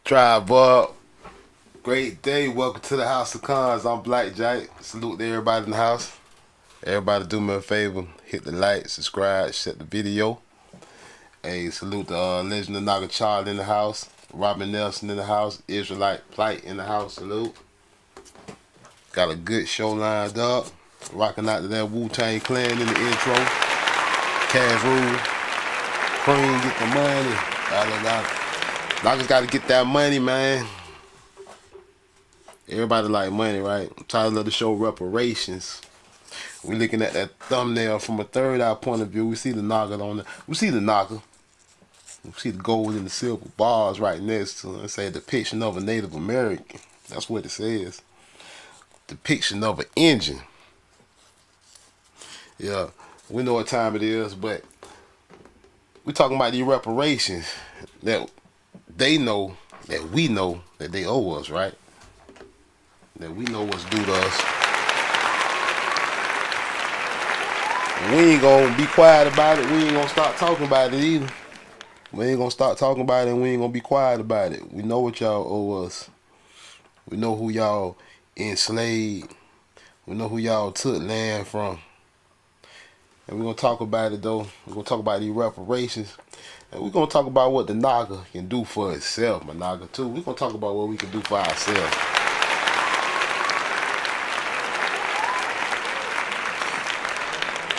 Try, Bob. Great day. Welcome to the House of Cons. I'm Black Jack. Salute to everybody in the house. Everybody do me a favor. Hit the like, subscribe, share the video. Hey, salute the Legend of Naga Charlie in the house. Robin Nelson in the house. Israelite Plight in the house. Salute. Got a good show lined up. Rocking out to that Wu-Tang Clan in the intro. Cash Rule. Cream, get the money. Niggas gotta get that money, man. Everybody like money, right? Title of the show, Reparations. We looking at that thumbnail from a third eye point of view. We see the Naga on the. We see the Naga. We see the gold and the silver bars right next to it. It say depiction of a Native American. That's what it says. Depiction of an engine. Yeah, we know what time it is, but we talking about these reparations that they know, that we know that they owe us, right? That we know what's due to us. And we ain't gonna be quiet about it. We ain't gonna start talking about it either. We ain't gonna start talking about it, and we ain't gonna be quiet about it. We know what y'all owe us. We know who y'all enslaved. We know who y'all took land from. And we're gonna talk about it though. We're gonna talk about these reparations. And we're gonna talk about what the Naga can do for itself, my Naga too. We're gonna talk about what we can do for ourselves.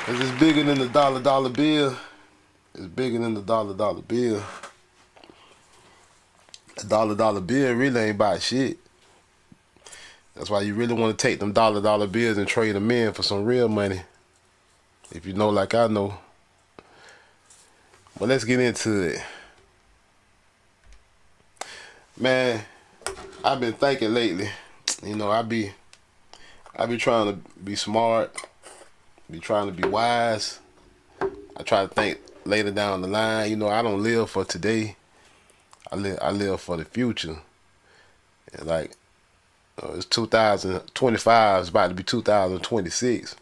Cause it's bigger than the dollar bill. It's bigger than the dollar bill. The dollar bill really ain't about shit. That's why you really want to take them dollar bills and trade them in for some real money. If you know like I know. But let's get into it. Man, I've been thinking lately, you know, I be trying to be smart, be trying to be wise. I try to think later down the line. You know, I don't live for today. I live for the future. And like, it's 2025, it's about to be 2026.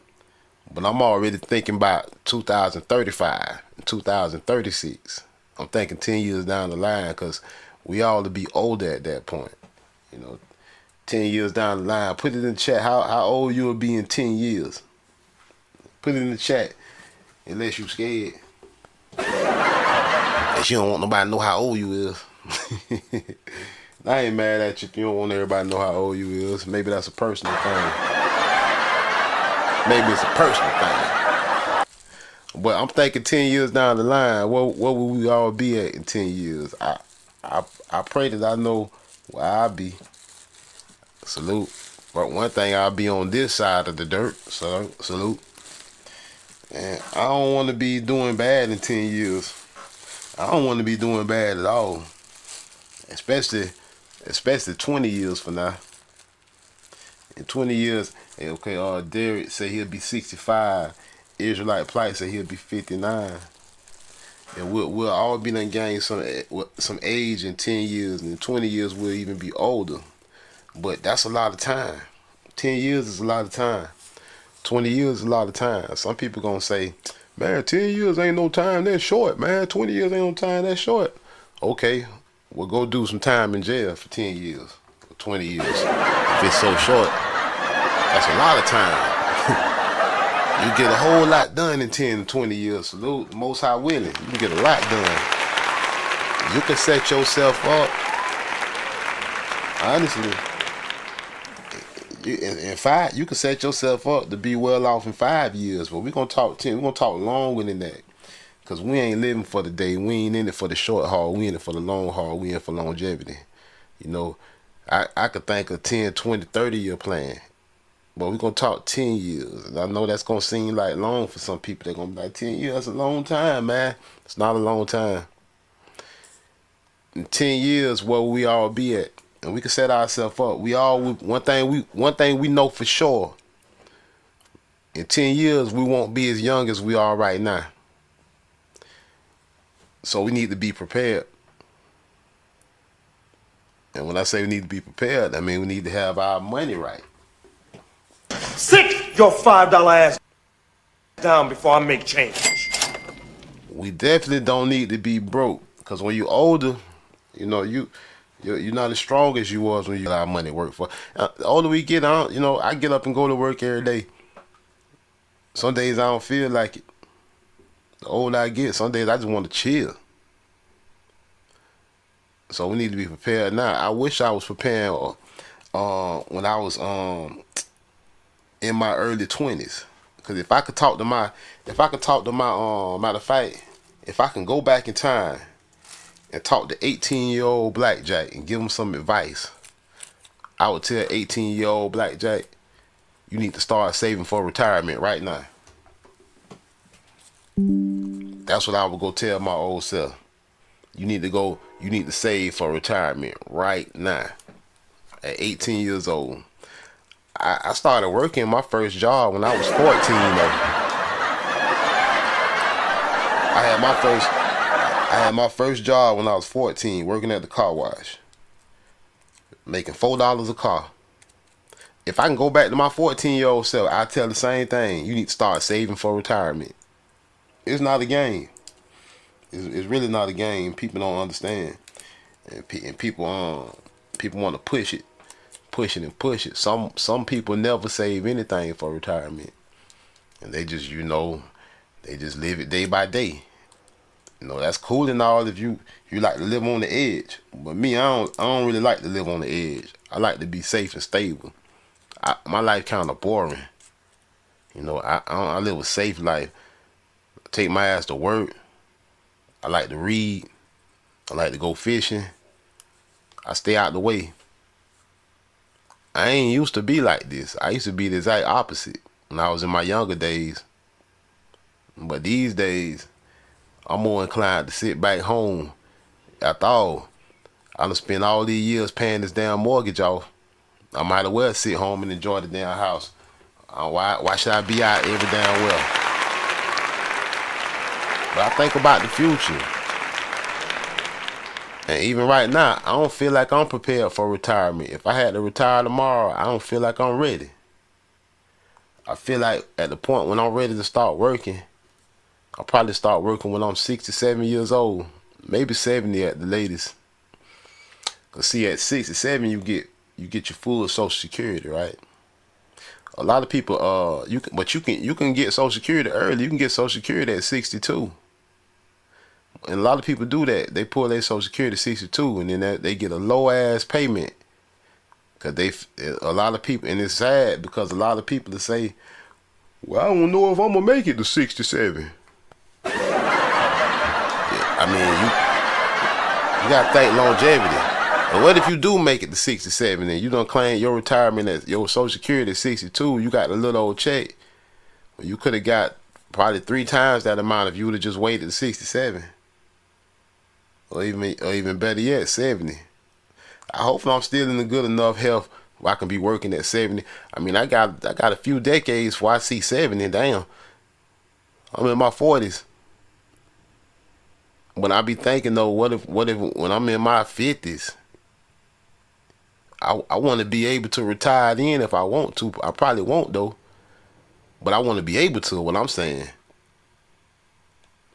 But I'm already thinking about 2035 and 2036. I'm thinking 10 years down the line, because we all to be older at that point. You know, 10 years down the line. Put it in the chat how old you will be in 10 years. Put it in the chat, unless you scared. Unless you don't want nobody to know how old you is. I ain't mad at you if you don't want everybody to know how old you is. Maybe that's a personal thing. Maybe it's a personal thing. But I'm thinking 10 years down the line, what will we all be at in 10 years? I pray that I know where I'll be. Salute. But one thing, I'll be on this side of the dirt. So salute. And I don't want to be doing bad in 10 years. I don't want to be doing bad at all. Especially 20 years from now. In 20 years, okay, Derek say he'll be 65. Israelite Plight say he'll be 59. And we'll all be done gain some age in 10 years. And in 20 years, we'll even be older. But that's a lot of time. 10 years is a lot of time. 20 years is a lot of time. Some people gonna say, man, 10 years ain't no time, that's short, man. 20 years ain't no time, that's short. Okay, we'll go do some time in jail for 10 years, or 20 years. If it's so short, that's a lot of time. You get a whole lot done in 10 to 20 years. Salute, Most High willing, you can get a lot done. You can set yourself up, honestly, you can set yourself up to be well off in 5 years. But we're gonna talk 10. We're gonna talk longer than that, because we ain't living for the day. We ain't in it for the short haul. We in it for the long haul. We in it for longevity. You know, I could think of 10, 20, 30-year plan. But we're going to talk 10 years. And I know that's going to seem like long for some people. They're going to be like, 10 years, that's a long time, man. It's not a long time. In 10 years, where we all be at. And we can set ourselves up. One thing we know for sure. In 10 years, we won't be as young as we are right now. So we need to be prepared. And when I say we need to be prepared, I mean we need to have our money right. Sit your $5 ass down before I make change. We definitely don't need to be broke, because when you're older, You know, you're not as strong as you was when you got our money to work for. The older we get, I get up and go to work every day. Some days I don't feel like it. The older I get, some days I just want to chill. So we need to be prepared now. I wish I was prepared when I was in my early 20s. Because if I could talk to my matter of fact, if I can go back in time and talk to 18-year-old Blackjack and give him some advice, I would tell 18-year-old Blackjack, you need to start saving for retirement right now. That's what I would go tell my old self. You need to save for retirement right now. At 18 years old. I started working my first job when I was 14 though. I had my first job when I was 14, working at the car wash. Making $4 a car. If I can go back to my 14-year-old self, I tell the same thing. You need to start saving for retirement. It's not a game. It's really not a game. People don't understand, and people want to push it. Some people never save anything for retirement, and they just live it day by day. That's cool and all if you like to live on the edge, but me, I don't really like to live on the edge. I like to be safe and stable. My life kind of boring. I live a safe life. I take my ass to work. I like to read. I like to go fishing. I stay out the way. I ain't used to be like this. I used to be the exact opposite when I was in my younger days. But these days, I'm more inclined to sit back home. After all, I done spent all these years paying this damn mortgage off. I might as well sit home and enjoy the damn house. Why should I be out every damn well? But I think about the future. And even right now, I don't feel like I'm prepared for retirement. If I had to retire tomorrow, I don't feel like I'm ready. I feel like at the point when I'm ready to start working, I'll probably start working when I'm 67 years old. Maybe 70 at the latest. Cause see, at 67 you get your full Social Security, right? A lot of people you can get Social Security early. You can get Social Security at 62. And a lot of people do that. They pull their Social Security at 62, and then they get a low ass payment. Cause a lot of people, and it's sad because a lot of people that say, "Well, I don't know if I'm gonna make it to 67." Yeah, I mean, you gotta think longevity. And what if you do make it to 67 and you don't claim your retirement as your Social Security at 62? You got a little old check. You could have got probably 3 times that amount if you would have just waited to 67. Or even better yet, 70. I hope I'm still in a good enough health where I can be working at 70. I mean, I got a few decades before I see 70. Damn, I'm in my 40s. But I be thinking though, what if when I'm in my 50s, I want to be able to retire then if I want to. I probably won't though, but I want to be able to. What I'm saying,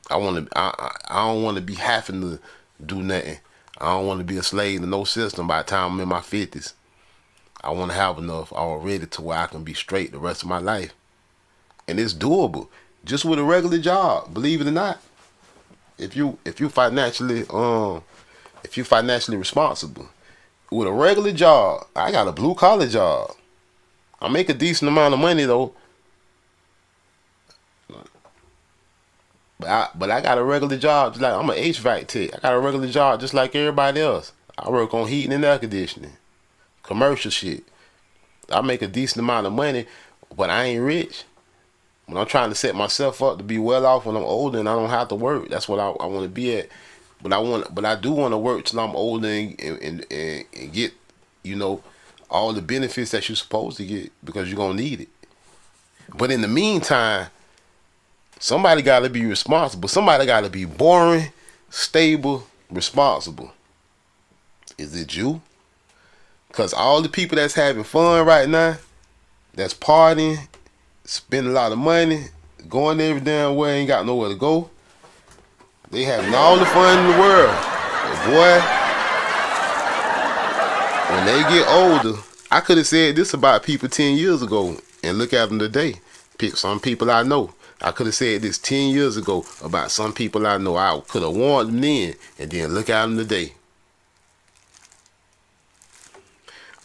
I don't want to be having to do nothing. I don't want to be a slave to no system by the time I'm in my 50s. I want to have enough already to where I can be straight the rest of my life. And it's doable. Just with a regular job, believe it or not. If you financially responsible. With a regular job, I got a blue collar job. I make a decent amount of money though. But I got a regular job, just like I'm an HVAC tech. I got a regular job just like everybody else. I work on heating and air conditioning, commercial shit. I make a decent amount of money, but I ain't rich. When I'm trying to set myself up to be well off when I'm older and I don't have to work, that's what I want to be at. But I do want to work till I'm older and get, all the benefits that you're supposed to get because you're gonna need it. But in the meantime, somebody got to be responsible. Somebody got to be boring, stable, responsible. Is it you? Because all the people that's having fun right now, that's partying, spending a lot of money, going every damn way, ain't got nowhere to go. They having all the fun in the world. But boy, when they get older, I could have said this about people 10 years ago, and look at them today. Some people I know, I could have said this 10 years ago about some people I know. I could have warned them then, and then look at them today.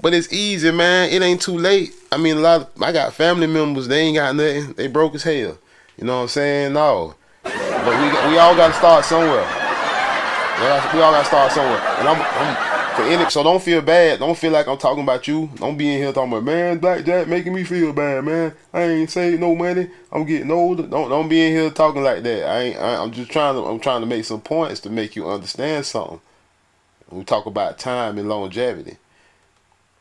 But it's easy, man. It ain't too late. I mean, I got family members. They ain't got nothing. They broke as hell. You know what I'm saying? No, but we all got to start somewhere. We all got to start somewhere. And I'm for any. So don't feel bad. Don't feel like I'm talking about you. Don't be in here talking about, man, Black Jack making me feel bad, man. I ain't saved no money. I'm getting older. Don't be in here talking like that. I'm just trying to. I'm trying to make some points to make you understand something. We talk about time and longevity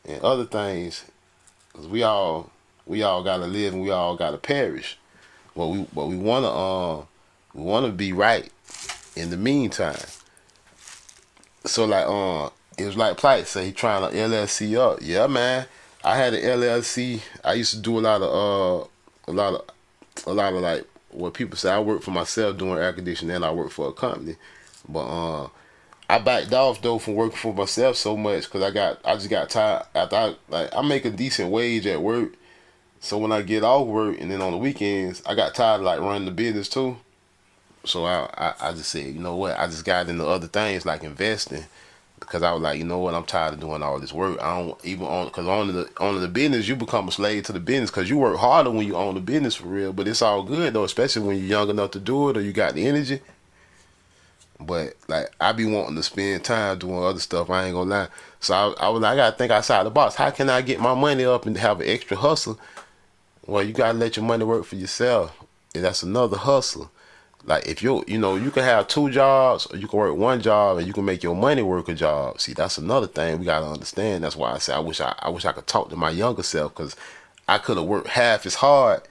and other things, cause we all gotta live and we all gotta perish. But we wanna be right in the meantime. So like it was like Plight say he trying to LLC up. Yeah, man. I had an LLC. I used to do a lot of like what people say. I work for myself doing air conditioning and I work for a company. But I backed off though from working for myself so much because I just got tired after I make a decent wage at work. So when I get off work and then on the weekends, I got tired of like running the business too. So I just said, you know what? I just got into other things like investing because I was like, you know what? I'm tired of doing all this work. I don't even own because owning the business, you become a slave to the business because you work harder when you own the business for real. But it's all good though, especially when you're young enough to do it or you got the energy. But like I be wanting to spend time doing other stuff. I ain't gonna lie. So I was like, I gotta think outside the box. How can I get my money up and have an extra hustle? Well, you gotta let your money work for yourself, and that's another hustle. Like if you can have two jobs or you can work one job and you can make your money work a job. See, that's another thing we gotta understand. That's why I say I wish I could talk to my younger self because I could have worked half as hard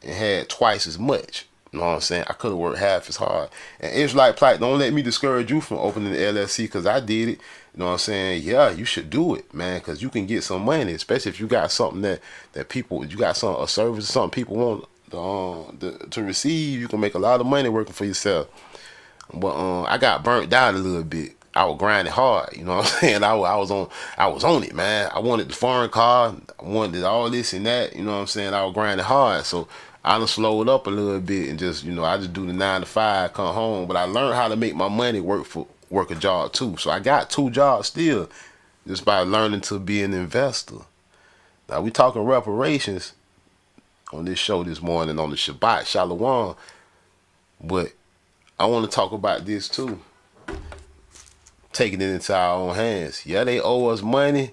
and had twice as much. You know what I'm saying? I could have worked half as hard. And it's like, Plight, don't let me discourage you from opening the LLC because I did it. You know what I'm saying? Yeah, you should do it, man, because you can get some money, especially if you got something that people, you got a service or something people want to receive. You can make a lot of money working for yourself. But I got burnt out a little bit. I was grinding hard, you know what I'm saying? I was on it, man. I wanted the foreign car, I wanted all this and that, you know what I'm saying? I was grinding hard. So I done slowed up a little bit and just, I just do the 9 to 5, come home. But I learned how to make my money work a job too. So I got 2 jobs still just by learning to be an investor. Now we talking reparations on this show this morning on the Shabbat Shalom, but I want to talk about this too. Taking it into our own hands. Yeah, they owe us money.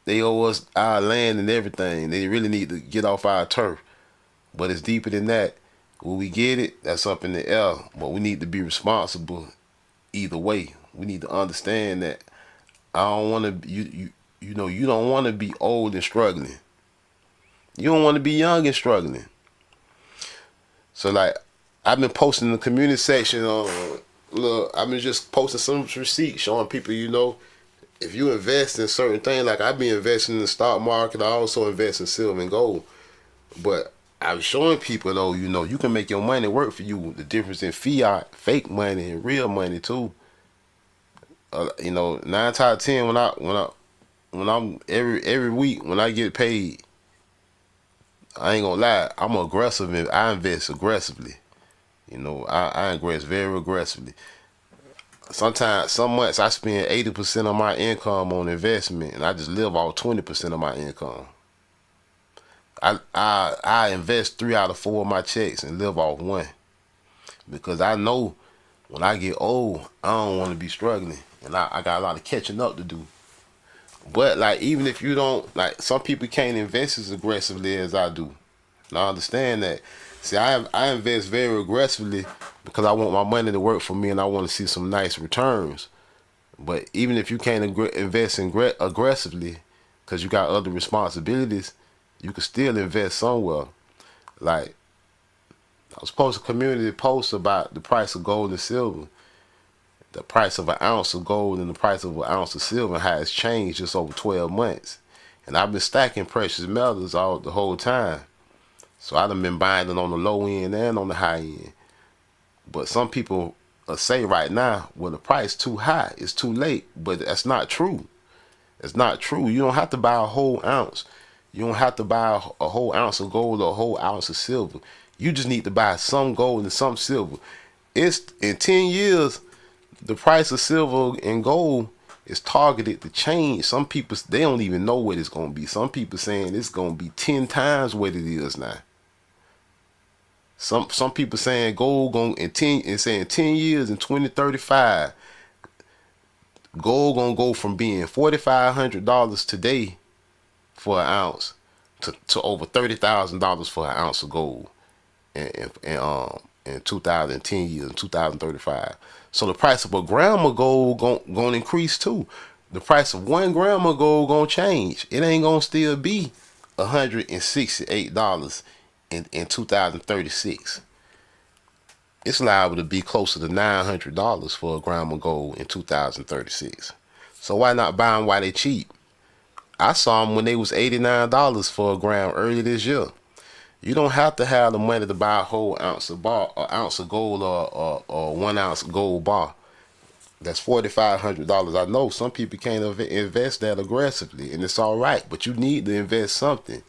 They owe us our land and everything. They really need to get off our turf. But it's deeper than that. When we get it, that's up in the air. But we need to be responsible either way. We need to understand that I don't want to. You don't want to be old and struggling. You don't want to be young and struggling. So like, I've been posting in the community section. Look, I've been just posting some receipts showing people, if you invest in certain things, like I've been investing in the stock market, I also invest in silver and gold. But I was showing people though, you can make your money work for you. The difference in fiat, fake money, and real money too. 9 times out of 10 when I'm every week when I get paid, I ain't gonna lie, I'm aggressive and I invest aggressively. I invest very aggressively. Sometimes, some months I spend 80% of my income on investment, and I just live off 20% of my income. I invest 3 out of 4 of my checks and live off 1 because I know when I get old, I don't want to be struggling, and I got a lot of catching up to do. But like, even if you don't, like, some people can't invest as aggressively as I do. And I understand that. See, I invest very aggressively because I want my money to work for me and I want to see some nice returns. But even if you can't invest aggressively because you got other responsibilities, you can still invest somewhere. Like, I was posting a community post about the price of gold and silver. The price of an ounce of gold and the price of an ounce of silver has changed just over 12 months. And I've been stacking precious metals the whole time. So I done been buying it on the low end and on the high end. But some people say right now, well, the price too high, it's too late. But that's not true. It's not true. You don't have to buy a whole ounce. You don't have to buy a whole ounce of gold or a whole ounce of silver. You just need to buy some gold and some silver. It's in 10 years, the price of silver and gold is targeted to change. Some people, they don't even know what it's going to be. Some people saying it's going to be 10 times what it is now. Some people saying gold going in 10 years in 2035, gold gonna go from being $4,500 today for an ounce to over $30,000 for an ounce of gold in 2010 years in 2035. So the price of a gram of gold gonna increase too. The price of 1 gram of gold gonna change. It ain't gonna still be $168 in 2036. It's liable to be closer to $900 for a gram of gold in 2036. So why not buy them while they cheap? I saw them when they was $89 for a gram earlier this year. You don't have to have the money to buy a whole ounce of gold or 1 ounce gold bar. That's $4,500. I know some people can't invest that aggressively, and it's all right, but you need to invest something.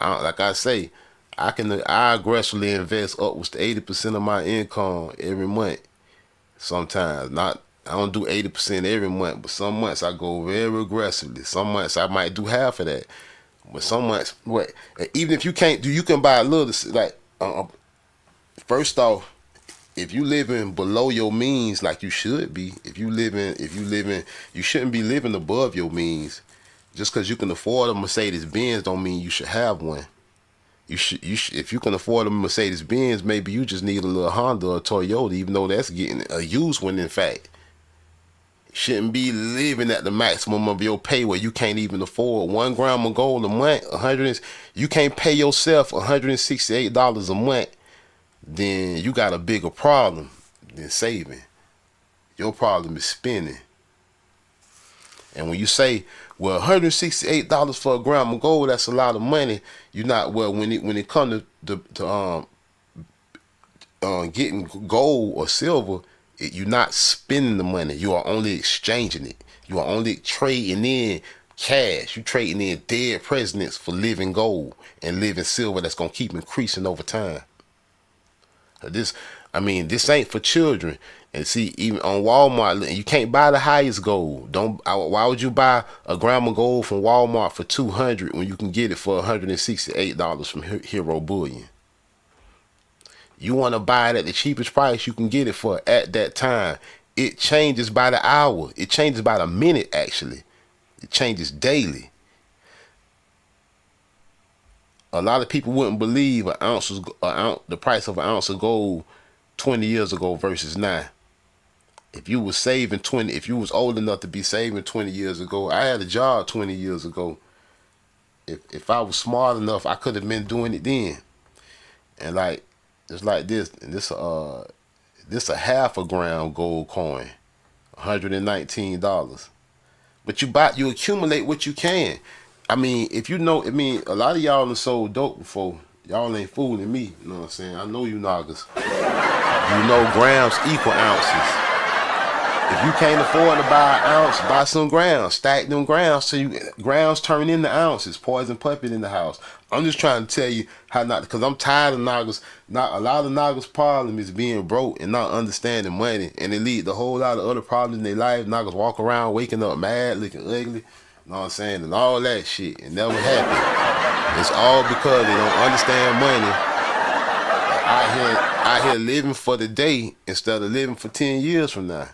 Like I say, I aggressively invest upwards to 80% of my income every month. Sometimes not, I don't do 80% every month, but some months I go very aggressively. Some months I might do half of that. But some months, even if you can't do, you can buy a little. Like first off, if you living below your means, like you should be, you shouldn't be living above your means. Just because you can afford a Mercedes Benz, don't mean you should have one. If you can afford a Mercedes Benz, maybe you just need a little Honda or Toyota, even though that's getting a used one. In fact, you shouldn't be living at the maximum of your pay where you can't even afford 1 gram of gold a month. You can't pay yourself $168 a month. Then you got a bigger problem than saving. Your problem is spending. And when you say, well, $168 for a gram of gold, that's a lot of money. You're not, well, when it comes to getting gold or silver, you're not spending the money. You are only exchanging it. You are only trading in cash. You're trading in dead presidents for living gold and living silver that's going to keep increasing over time. This ain't for children. And see, even on Walmart, you can't buy the highest gold. Why would you buy a gram of gold from Walmart for $200 when you can get it for $168 from Hero Bullion? You want to buy it at the cheapest price you can get it for at that time. It changes by the hour. It changes by the minute, actually. It changes daily. A lot of people wouldn't believe the price of an ounce of gold 20 years ago versus now. If you was old enough to be saving 20 years ago, I had a job 20 years ago. If I was smart enough, I could have been doing it then. And like, it's like this, and this a half a gram gold coin, $119. But you accumulate what you can. A lot of y'all done sold dope before. Y'all ain't fooling me, you know what I'm saying? I know you niggas. You know grams equal ounces. If you can't afford to buy an ounce, buy some grams. Stack them grams so grams turn into ounces. Poison puppet in the house. I'm just trying to tell you how not, because I'm tired of niggas. Not a lot of niggas' problem is being broke and not understanding money, and it lead to a whole lot of other problems in their life. Niggas walk around waking up mad, looking ugly. You know what I'm saying? And all that shit. And never happen. It's all because they don't understand money. Out here living for the day instead of living for 10 years from now.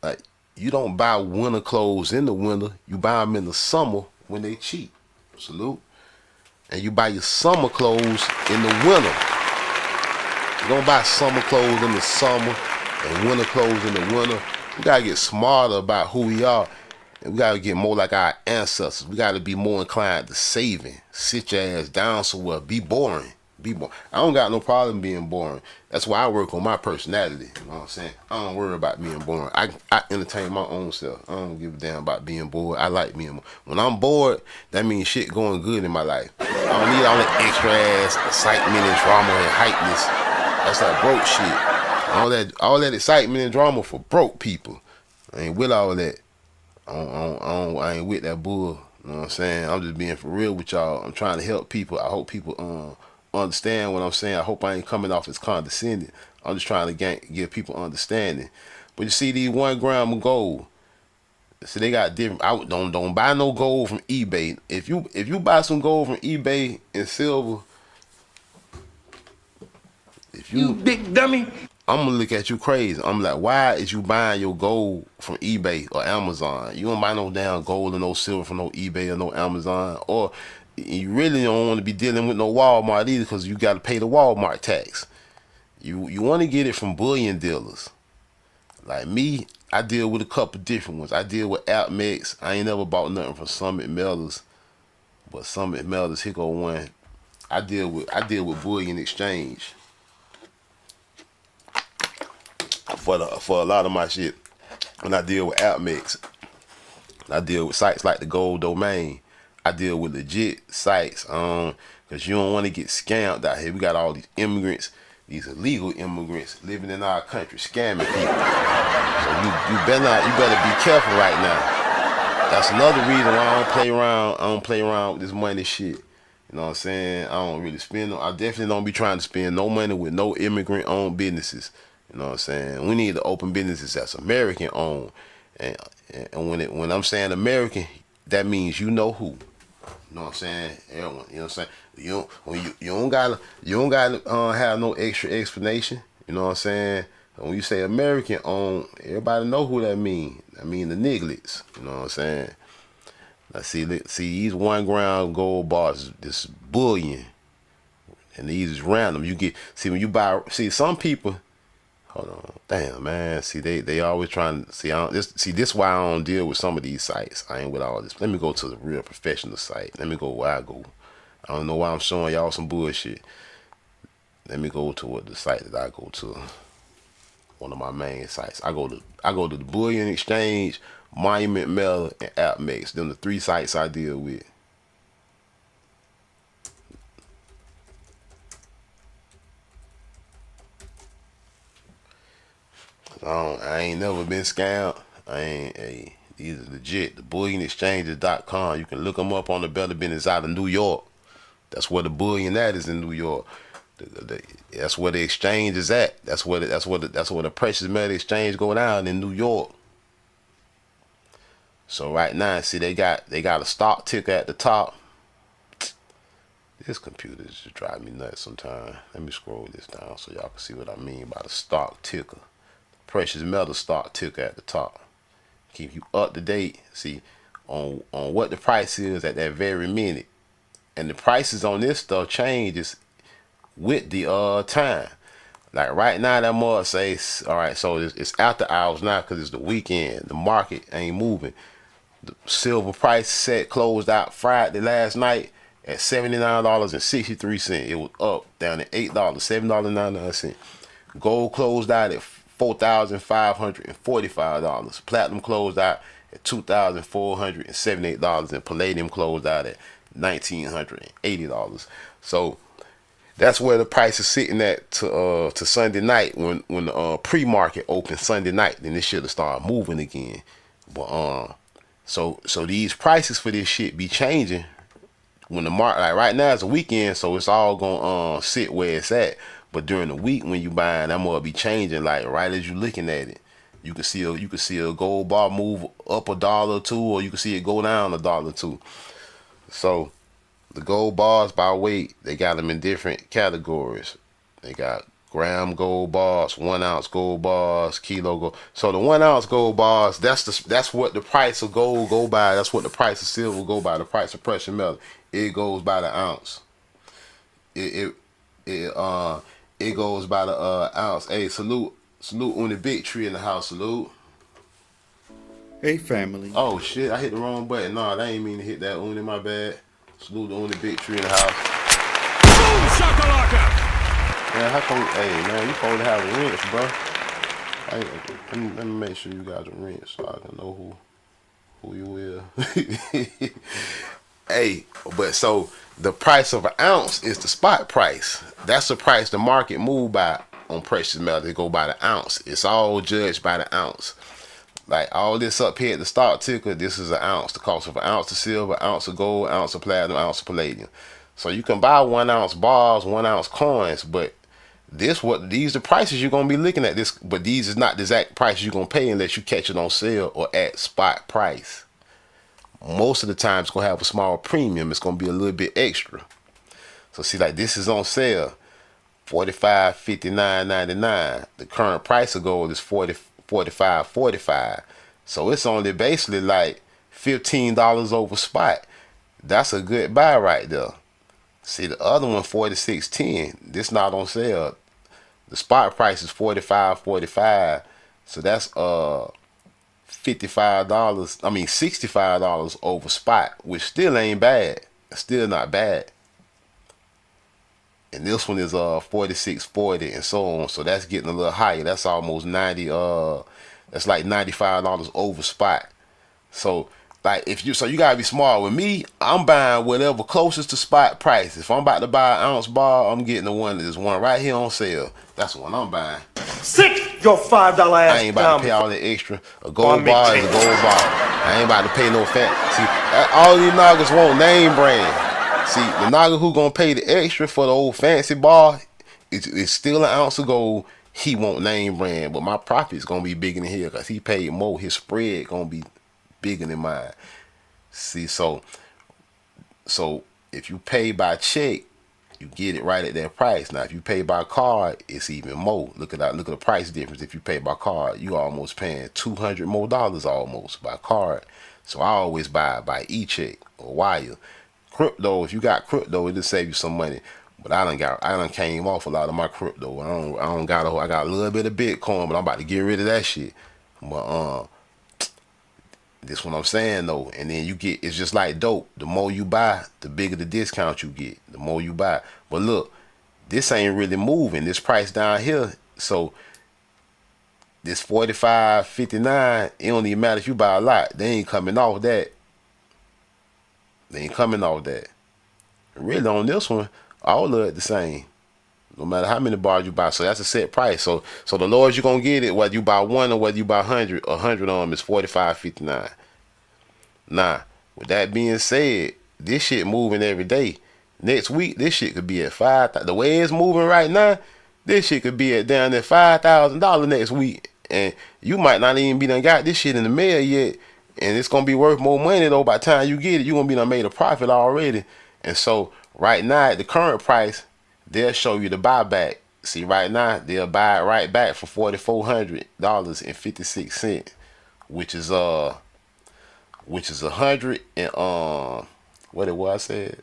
Like, you don't buy winter clothes in the winter. You buy them in the summer when they cheap. Salute. And you buy your summer clothes in the winter. You don't buy summer clothes in the summer and winter clothes in the winter. We gotta get smarter about who we are. And we gotta get more like our ancestors. We gotta be more inclined to saving. Sit your ass down somewhere. Be boring. I don't got no problem being boring. That's why I work on my personality. You know what I'm saying? I don't worry about being boring. I entertain my own self. I don't give a damn about being bored. I like being bored. When I'm bored, that means shit going good in my life. I don't need all that extra ass excitement and drama and hypeness. That's that broke shit. All that excitement and drama for broke people. I ain't with all that. I ain't with that bull. You know what I'm saying? I'm just being for real with y'all. I'm trying to help people. I hope people understand what I'm saying. I hope I ain't coming off as condescending. I'm just trying to give people understanding. But you see these 1 gram of gold. See they got different. I don't buy no gold from eBay. If you buy some gold from eBay and silver, if You you big dummy. I'm gonna look at you crazy. I'm like, why is you buying your gold from eBay or Amazon? You don't buy no damn gold or no silver from no eBay or no Amazon. Or you really don't want to be dealing with no Walmart either, because you got to pay the Walmart tax. You want to get it from bullion dealers. Like me, I deal with a couple different ones. I deal with Outmex. I ain't never bought nothing from Summit Metals, but Summit Metals, here go one. I deal with bullion exchange for a lot of my shit. When I deal with Outmix, I deal with sites like the Gold Domain. I deal with legit sites, because you don't want to get scammed out here. We got all these immigrants, these illegal immigrants living in our country, scamming people. So you better be careful right now. That's another reason why I don't play around. I don't play around with this money shit. You know what I'm saying? I don't really spend. I definitely don't be trying to spend no money with no immigrant-owned businesses. You know what I'm saying? We need to open businesses that's American-owned, and when I'm saying American, that means you know who. You know what I'm saying? Everyone. You know what I'm saying? You don't gotta have no extra explanation. You know what I'm saying? When you say American-owned, everybody know who that mean. I mean the nigglets. You know what I'm saying? Now see these 1 gram gold bars, this bullion, and these is random. You get when you buy. See some people. Hold on, damn man. See they always trying to see. This why I don't deal with some of these sites. I ain't with all this. Let me go to the real professional site. Let me go where I go. I don't know why I'm showing y'all some bullshit. Let me go to the site that I go to. One of my main sites. I go to the Bullion Exchange, Monument Metal, and Appmex. Them the 3 sites I deal with. I ain't never been scammed. These are legit. The BullionExchanges.com. You can look them up on the Better Business out of New York. That's where the bullion at is in New York. That's where the exchange is at. That's where the precious metal exchange go down in New York. So right now, see they got a stock ticker at the top. This computer just drive me nuts sometimes. Let me scroll this down so y'all can see what I mean by the stock ticker. Precious metal stock ticker at the top. Keep you up to date. See on what the price is at that very minute. And the prices on this stuff changes with the time. Like right now, that mug says, all right, so it's after hours now because it's the weekend. The market ain't moving. The silver price set closed out Friday last night at $79.63. It was up down to $8, $7.99. Gold closed out at $4,545. Platinum closed out at $2,478, and palladium closed out at $1,980. So that's where the price is sitting at to Sunday night when the pre-market opened Sunday night. Then this shit'll start moving again. But so these prices for this shit be changing when the market, like right now it's a weekend, so it's all gonna sit where it's at. But during the week when you buying, that will be changing. Like right as you looking at it, you can see a gold bar move up $1 or $2, or you can see it go down $1 or $2. So the gold bars by weight, they got them in different categories. They got gram gold bars, 1 ounce gold bars, kilo gold. So the 1 ounce gold bars, that's what the price of gold go by. That's what the price of silver go by. The price of precious metal, it goes by the ounce. It goes by the ounce. Hey, salute on the big tree in the house. Salute. Hey, family. Oh shit, I hit the wrong button. Nah, I ain't mean to hit that Uni, my bad. Salute on the big tree in the house. Boom shakalaka. Man, how come? Hey, man, you supposed to have a wrench, bro. Let me make sure you got a wrench so I can know who you will. Hey, but so the price of an ounce is the spot price. That's the price the market move by on precious metal. They go by the ounce. It's all judged by the ounce. Like all this up here at the stock ticker, this is an ounce. The cost of an ounce of silver, ounce of gold, ounce of platinum, ounce of palladium. So you can buy 1 ounce bars, 1 ounce coins, but these the prices you're gonna be looking at this, but these is not the exact prices you're gonna pay unless you catch it on sale or at spot price. Most of the time it's gonna have a small premium. It's gonna be a little bit extra. So see, like this is on sale, $45.59.99. The current price of gold is $45.45. So it's only basically like $15 over spot. That's a good buy right there. See, the other one $46.10. This not on sale. The spot price is $45.45. So that's $55. I mean $65 over spot, which still ain't bad. Still not bad. And this one is $46.40 and so on. So that's getting a little higher. That's almost 90. That's like $95 over spot. So like so you gotta be smart. With me, I'm buying whatever closest to spot price. If I'm about to buy an ounce bar, I'm getting the one that's one right here on sale. That's the one I'm buying. Sit your $5 ass I ain't about to pay all that extra. A gold bar is a gold bar. I ain't about to pay no fat. See, all these niggas want name brand. See, the nigga who gonna pay the extra for the old fancy bar, it's still an ounce of gold. He want name brand, but my profit's gonna be bigger than his because he paid more. His spread gonna be bigger than mine. See, so if you pay by check, you get it right at that price. Now, if you pay by card, it's even more. Look at that. Look at the price difference. If you pay by card, you almost paying $200 more almost by card. So I always buy by e-check or wire. Crypto, if you got crypto, it'll save you some money. But I done came off a lot of my crypto. I got a little bit of Bitcoin, but I'm about to get rid of that shit. But this what I'm saying though. And then it's just like dope. The more you buy, the bigger the discount you get. The more you buy. But look, this ain't really moving. This price down here. So this $45.59, it don't even matter if you buy a lot. They ain't coming off that. Really on this one, all of it the same. No matter how many bars you buy. So that's a set price. So the lowest you're gonna get it, whether you buy one or whether you buy 100, 100 of them is $45.59. Now, with that being said, this shit moving every day. Next week, this shit could be at $5,000. The way it's moving right now, this shit could be at down at $5,000 next week. And you might not even be done got this shit in the mail yet. And it's gonna be worth more money though. By the time you get it, you're gonna be done made a profit already. And so right now at the current price, they'll show you the buyback. See, right now they'll buy it right back for $4,400.56, which is 100 and what it was I said,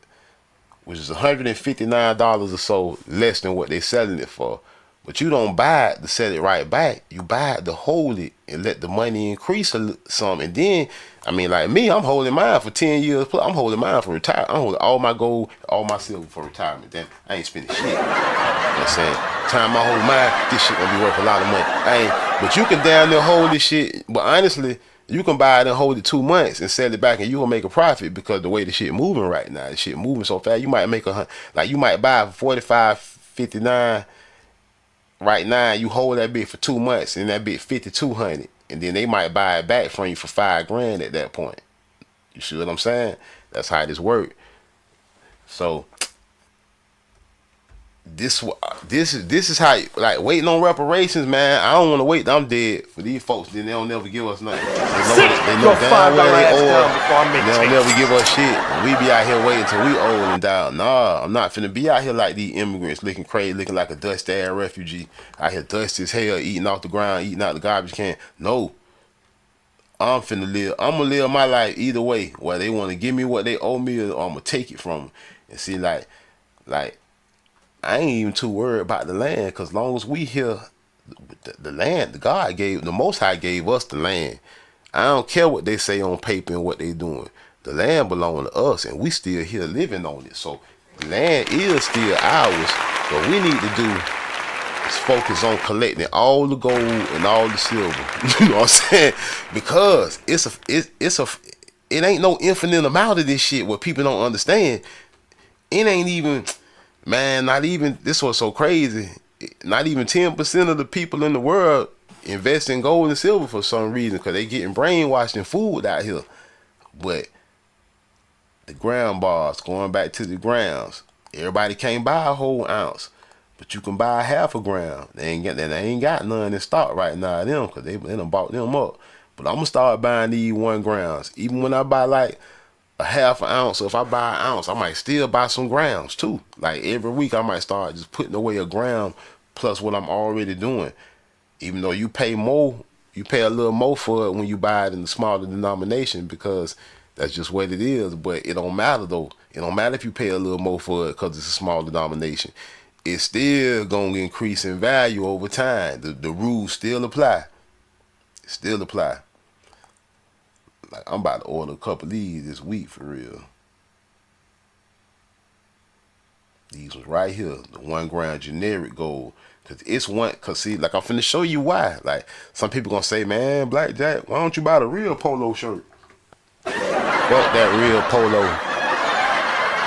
which is $159 or so less than what they're selling it for. But you don't buy it to sell it right back. You buy it to hold it and let the money increase some. And then, I mean, like me, I'm holding mine for 10 years plus. I'm holding mine for retirement. I'm holding all my gold, all my silver for retirement. Then I ain't spending shit. You know what I'm saying? Time I hold mine, this shit gonna be worth a lot of money. But you can down there hold this shit. But honestly, you can buy it and hold it 2 months and sell it back, and you will make a profit because the way the shit moving right now, the shit moving so fast. You might make you might buy it for $45.59. Right now, you hold that bit for 2 months, and that bit $5,200, and then they might buy it back from you for $5,000 at that point. You see what I'm saying? That's how this work. So this is how like waiting on reparations, man. I don't want to wait. I'm dead for these folks. Then they don't never give us nothing. They know damn well they owe. They don't never give us shit. We be out here waiting till we old and down. Nah, I'm not finna be out here like these immigrants looking crazy, looking like a dusty ass refugee out here dusty as hell, eating off the ground, eating out the garbage can. No, I'm finna live. I'm gonna live my life either way. Whether they want to give me what they owe me, or I'm gonna take it from them. And see, like. I ain't even too worried about the land, because long as we here, the land, the Most High gave us the land. I don't care what they say on paper and what they doing. The land belongs to us, and we still here living on it. So the land is still ours. What we need to do is focus on collecting all the gold and all the silver. You know what I'm saying? Because it ain't no infinite amount of this shit. What people don't understand, it ain't even. Man, not even, this was so crazy, not even 10% of the people in the world invest in gold and silver for some reason because they getting brainwashed in food out here. But the ground bars, going back to the grounds, everybody can't buy a whole ounce, but you can buy half a gram. They ain't got none in stock right now, them, because they done bought them up. But I'm gonna start buying these 1 grams. Even when I buy like a half an ounce, or if I buy an ounce, I might still buy some grams too. Like every week I might start just putting away a gram plus what I'm already doing. Even though you pay more, you pay a little more for it when you buy it in the smaller denomination because that's just what it is. But it don't matter though. It don't matter if you pay a little more for it because it's a small denomination. It's still gonna increase in value over time. The rules still apply. Still apply. Like I'm about to order a couple of these this week for real. These ones right here, the 1 gram generic gold. Cause see, like I'm finna show you why. Like some people gonna say, man, Black Jack, why don't you buy the real polo shirt? Fuck that real polo.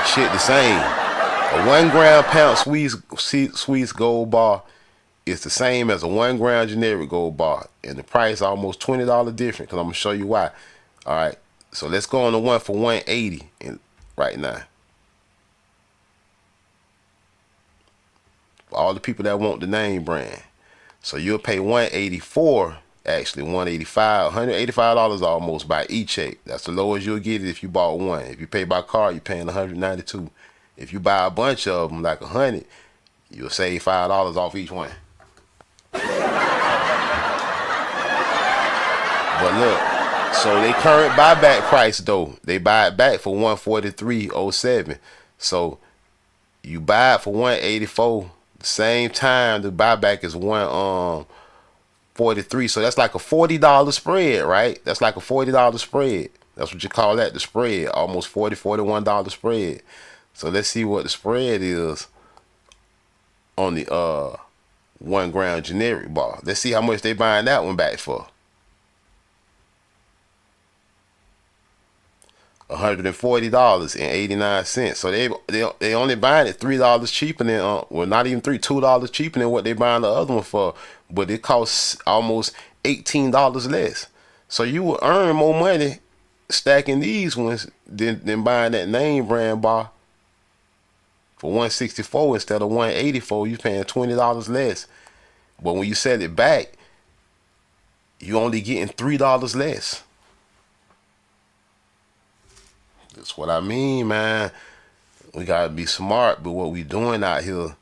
Shit the same. A 1 gram pound Sweets gold bar is the same as a 1 gram generic gold bar. And the price almost $20 different, cause I'm gonna show you why. Alright, so let's go on the one for $180 right now. For all the people that want the name brand. So you'll pay $184, actually $185, $185 almost by e-check. That's the lowest you'll get it if you bought one. If you pay by card, you're paying $192. If you buy a bunch of them, like 100, you'll save $5 off each one. But look, so they current buyback price though, they buy it back for $143.07. So you buy it for $184. The same time the buyback is $143. So that's like a $40 spread, right? That's like a $40 spread. That's what you call that, the spread. Almost $40, $41 spread. So let's see what the spread is on the 1 gram generic bar. Let's see how much they buying that one back for. $140.89. So they only buying it $3 cheaper than well, not even $2 cheaper than what they buying the other one for, but it costs almost $18 less. So you will earn more money stacking these ones than buying that name brand bar for $164 instead of $184. You paying $20 less, but when you sell it back, you only getting $3 less. That's what I mean, man. We gotta be smart with what we doing out here,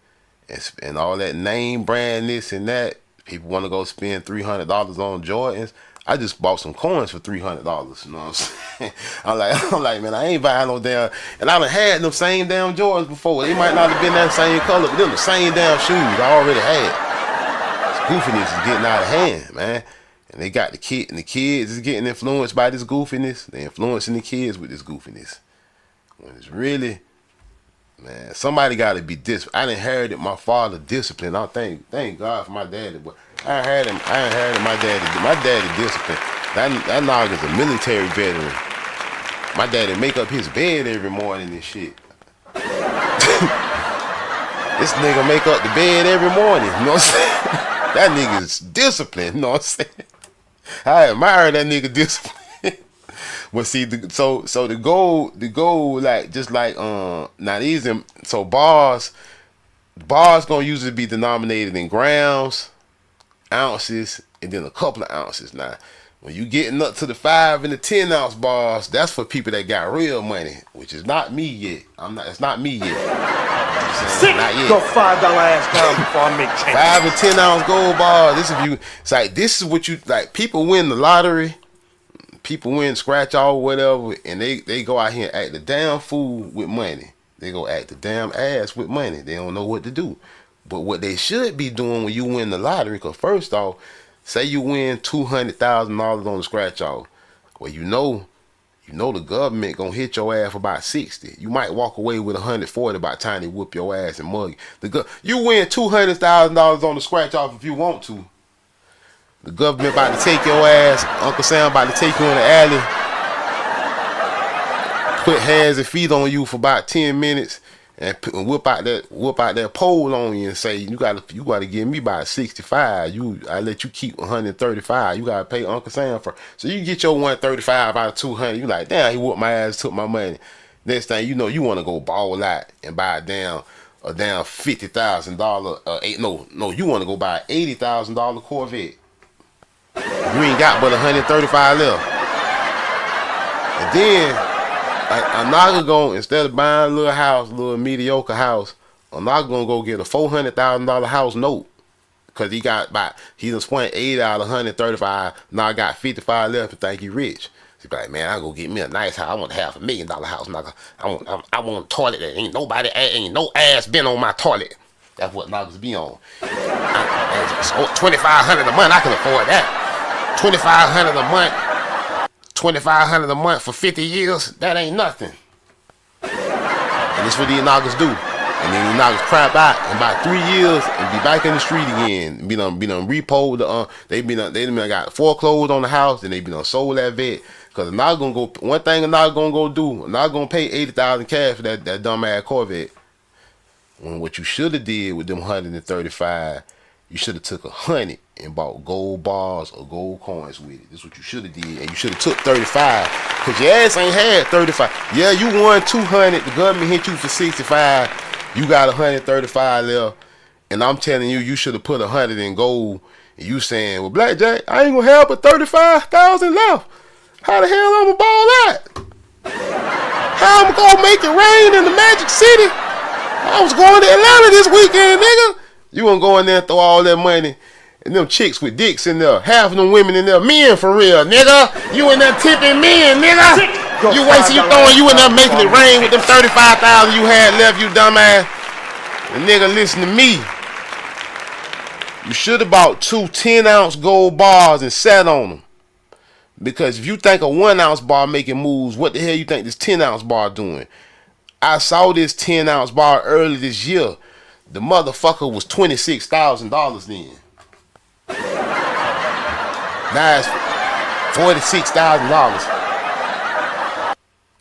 and all that name brand this and that. People want to go spend $300 on Jordans. I just bought some coins for $300. You know what I'm saying? I'm like, man, I ain't buying no damn. And I done had them same damn Jordans before. They might not have been that same color, but them the same damn shoes I already had. This goofiness is getting out of hand, man. And they got the kids is getting influenced by this goofiness. They influencing the kids with this goofiness. When it's really, man, somebody got to be disciplined. I inherited my father discipline. I thank God for my daddy, but I inherited my daddy. My daddy discipline. That dog is a military veteran. My daddy make up his bed every morning and shit. This nigga make up the bed every morning. You know what I'm saying? That nigga's disciplined. You know what I'm saying? I admire that nigga discipline. But see, so the goal, like just like now these so bars gonna usually be denominated in grams, ounces, and then a couple of ounces. Now, when you getting up to the 5 and the 10 ounce bars, that's for people that got real money, which is not me yet. It's not me yet. Sit your $5 ass down before I make change. 5 and 10 ounce gold bars. It's like this is what you like. People win the lottery, people win scratch off whatever, and they go out here and act the damn fool with money. They go act the damn ass with money. They don't know what to do. But what they should be doing when you win the lottery, because first off, say you win $200,000 on the scratch off, well, you know the government gonna hit your ass for about 60. You might walk away with 140 by the time they whoop your ass and mug you. You win $200,000 on the scratch off if you want to. The government about to take your ass. Uncle Sam about to take you in the alley, put hands and feet on you for about 10 minutes, and whip out that pole on you and say you gotta give me about 65. I let you keep 135. You gotta pay Uncle Sam for. So you get your 135 out of 200. You like, damn, he whooped my ass, took my money. Next thing you know, you want to go ball out and buy a damn $50,000. No, you want to go buy $80,000 Corvette. You ain't got but 135 left. And then a nigga gonna, instead of buying a little mediocre house, a nigga gonna go get a $400,000 house note. Cause he done spent 80 out of 135. Now I got 55 left and think he rich. He be like, man, I go get me a nice house. I want $500,000 house, nigga. I want a toilet that ain't no ass been on my toilet. That's what niggas be on. $2,500 a month, I can afford that. $2,500 a month for 50 years, that ain't nothing. And this what these niggas do. And then these niggas crap out in about 3 years and be back in the street again. Be done repoed they got foreclosed on the house, and they be done sold that vet. Cause a nigga gonna go, one thing a nigga gonna go do, a nigga gonna pay $80,000 cash for that dumb ass Corvette. When what you should have did with them 135, you should have took 100 and bought gold bars or gold coins with it. That's what you should have did, and you should have took 35. Cause your ass ain't had 35. Yeah, you won 200. The government hit you for 65. You got 135 left, and I'm telling you, you should have put 100 in gold. And you saying, well, Blackjack, I ain't gonna have but 35,000 left. How the hell I'm gonna ball out? How I'm gonna make it rain in the Magic City? I was going to Atlanta this weekend, nigga. You gonna go in there and throw all that money, and them chicks with dicks in there, half of them women in there, men for real, nigga. You in there tipping men, nigga. You wasting you throwing, you in there making it rain with them 35,000 you had left, you dumbass. And nigga, listen to me. You should have bought 2 10-ounce gold bars and sat on them. Because if you think a 1-ounce bar making moves, what the hell you think this 10-ounce bar doing? I saw this 10-ounce bar early this year. The motherfucker was $26,000 then. Now it's $46,000.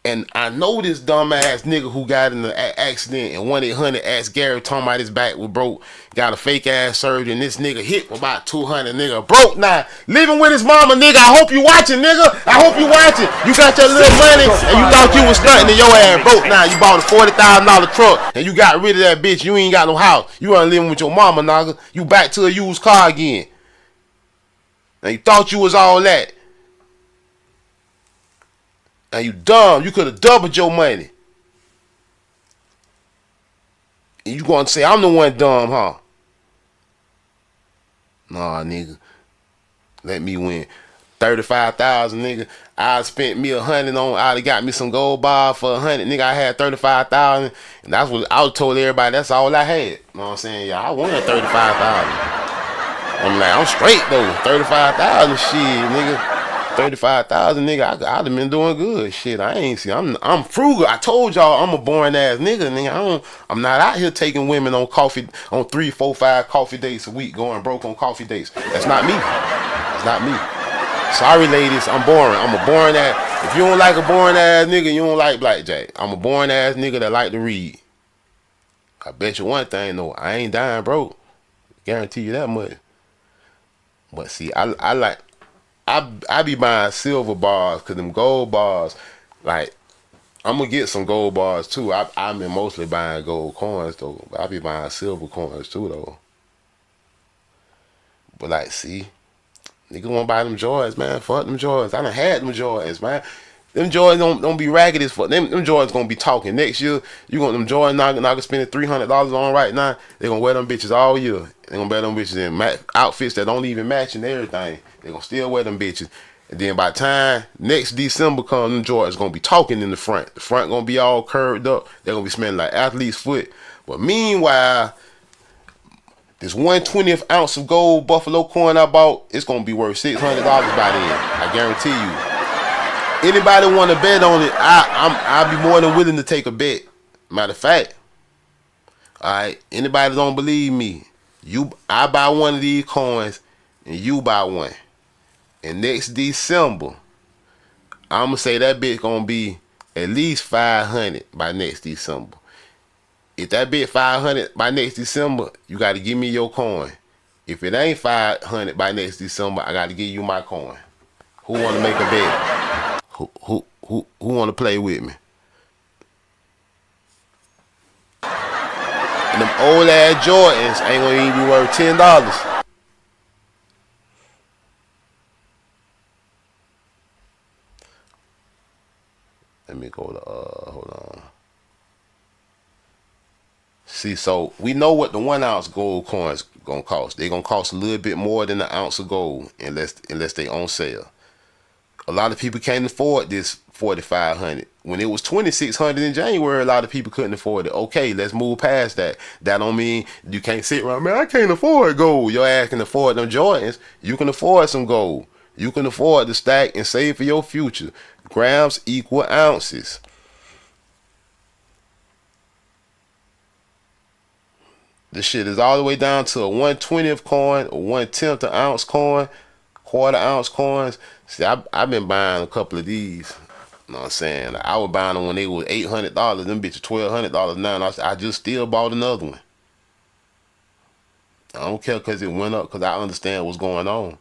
And I know this dumbass nigga who got in the accident and 1-800 asked Gary talking about his back was broke, got a fake ass surgery, and this nigga hit for about 200, nigga broke now, living with his mama, nigga. I hope you watching, nigga. I hope you watching. You got your little money and you thought you was stunting and your ass broke now. You bought a $40,000 truck and you got rid of that bitch. You ain't got no house. You ain't living with your mama, nigga. You back to a used car again. And you thought you was all that. And you dumb. You could have doubled your money. And you gonna say I'm the one dumb, huh? Nah, nigga. Let me win. 35,000, nigga. I spent me 100 on. I'd got me some gold bar for 100, nigga. I had 35,000, and that's what I was told everybody. That's all I had. You know what I'm saying? Yeah, I won 35,000. I'm like, I'm straight though. 35,000, shit, nigga. 35,000, nigga. I'd have been doing good. Shit, I ain't see. I'm frugal. I told y'all I'm a boring ass nigga, nigga. I'm not out here taking women on 3, 4, 5 coffee dates a week, going broke on coffee dates. That's not me. That's not me. Sorry, ladies. I'm boring. I'm a boring ass. If you don't like a boring ass nigga, you don't like Blackjack. I'm a boring ass nigga that like to read. I bet you one thing though, I ain't dying broke. Guarantee you that much. But see, I be buying silver bars, cause them gold bars, like, I'm gonna get some gold bars too. I've been mostly buying gold coins though, but I be buying silver coins too though. But like, see, niggas wanna buy them Jordans, man. Fuck them Jordans. I done had them Jordans, man. Them Jordans don't be ragged as fuck. Them Jordans gonna be talking. Next year, you want them Jordans not spending $300 on right now. They gonna wear them bitches all year. They gonna wear them bitches in outfits that don't even match and everything. They gonna still wear them bitches. And then by the time next December comes, them Jordans gonna be talking in the front. The front gonna be all curved up. They're gonna be smelling like athlete's foot. But meanwhile, this 1/20th ounce of gold buffalo coin I bought, it's gonna be worth $600 by then. I guarantee you. Anybody want to bet on it? I'll be more than willing to take a bet. Matter of fact, all right. Anybody don't believe me? I buy one of these coins, and you buy one. And next December, I'm gonna say that bitch gonna be at least 500 by next December. If that bid 500 by next December, you got to give me your coin. If it ain't 500 by next December, I got to give you my coin. Who want to make a bet? Who want to play with me? And them old ass Jordans ain't gonna even be worth $10. Let me go to hold on. See, so we know what the 1 ounce gold coins gonna cost. They gonna cost a little bit more than an ounce of gold unless they on sale. A lot of people can't afford this 4,500. When it was 2,600 in January, a lot of people couldn't afford it. Okay, let's move past that. That don't mean you can't sit around, man, I can't afford gold. Your ass can afford them Jordans. You can afford some gold. You can afford to stack and save for your future. Grams equal ounces. This shit is all the way down to a 1/20th coin, a 1/10th of ounce coin, quarter ounce coins. See, I've been buying a couple of these. You know what I'm saying? I was buying them when they was $800. Them bitches $1,200 now. I just still bought another one. I don't care because it went up, because I understand what's going on.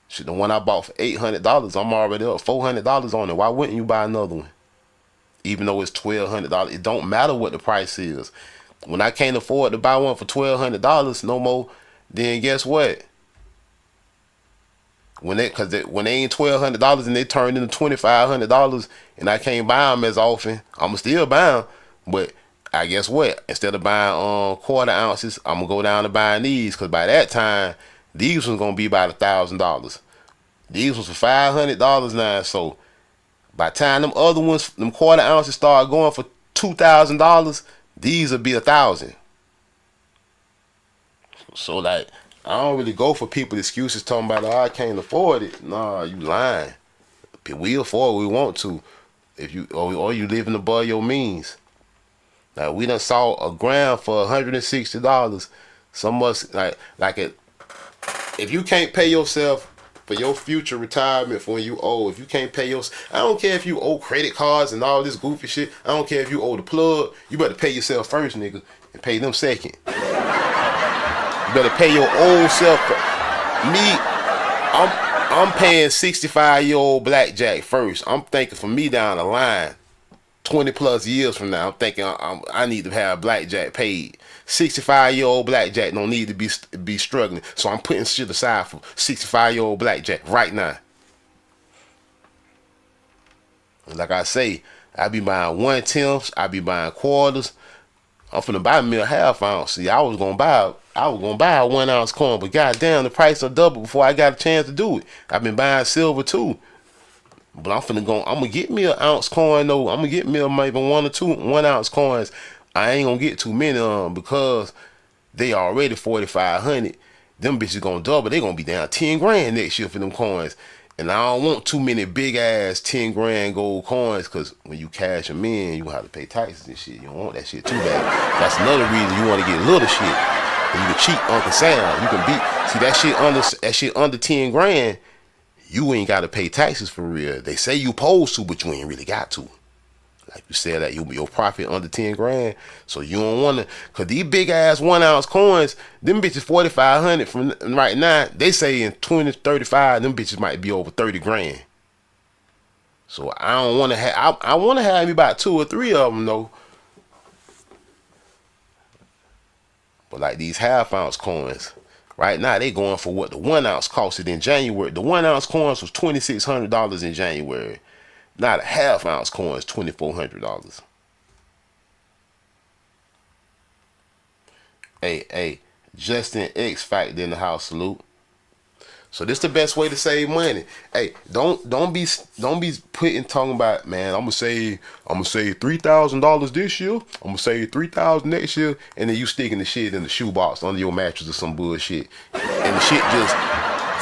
Shit, the one I bought for $800, I'm already up $400 on it. Why wouldn't you buy another one? Even though it's $1,200, it don't matter what the price is. When I can't afford to buy one for $1,200 no more, then guess what? When they ain't $1,200 and they turn into $2,500 and I can't buy them as often, I'ma still buy them. But I guess what? Instead of buying quarter ounces, I'm gonna go down to buying these, because by that time these ones gonna be about $1,000. These ones for $500 now. So by the time them other ones, them quarter ounces start going for $2,000, these will be $1,000. So like, I don't really go for people excuses talking about, oh, I can't afford it. Nah, you lying. We afford what we want to. If you or you living above your means. Like, we done saw a gram for $160. Some must like it. If you can't pay yourself for your future retirement for when you old, if you can't pay your, I don't care if you owe credit cards and all this goofy shit. I don't care if you owe the plug. You better pay yourself first, nigga, and pay them second. You better pay your old self. Me, I'm paying 65-year-old blackjack first. I'm thinking for me down the line, 20 plus years from now, I'm thinking I need to have blackjack paid. 65-year-old blackjack don't need to be struggling. So I'm putting shit aside for 65-year-old blackjack right now. And like I say, I be buying 1/10ths, I be buying quarters. I'm finna buy me a half ounce. See, I was gonna buy a 1 ounce coin, but goddamn, the price will double before I got a chance to do it. I've been buying silver too. But I'm gonna get me an ounce coin though. I'm gonna get me maybe 1 or 2 1 ounce coins. I ain't gonna get too many of them because they already 4,500. Them bitches gonna double. They gonna be down 10 grand next year for them coins. And I don't want too many big ass 10 grand gold coins, because when you cash them in, you gonna have to pay taxes and shit. You don't want that shit too bad. That's another reason you want to get little shit. And you can cheat Uncle Sam. You can beat. See that shit under 10 grand. You ain't gotta pay taxes for real. They say you supposed to, but you ain't really got to. Like you said, that your profit under 10 grand. So you don't wanna, cause these big ass 1 ounce coins, them bitches 4,500 from right now. They say in 2035, them bitches might be over 30 grand. So I don't wanna have, I wanna have me about 2 or 3 of them though. But like these half ounce coins, right now they going for what the 1 ounce costed in January. The 1 ounce coins was $2,600 in January. Not a half ounce coin is $2,400. Hey, Justin X Factor in the house, salute. So this the best way to save money. Hey, don't be talking about, man, I'm gonna save $3,000 this year. I'm gonna save $3,000 next year, and then you sticking the shit in the shoebox under your mattress or some bullshit. And the shit just,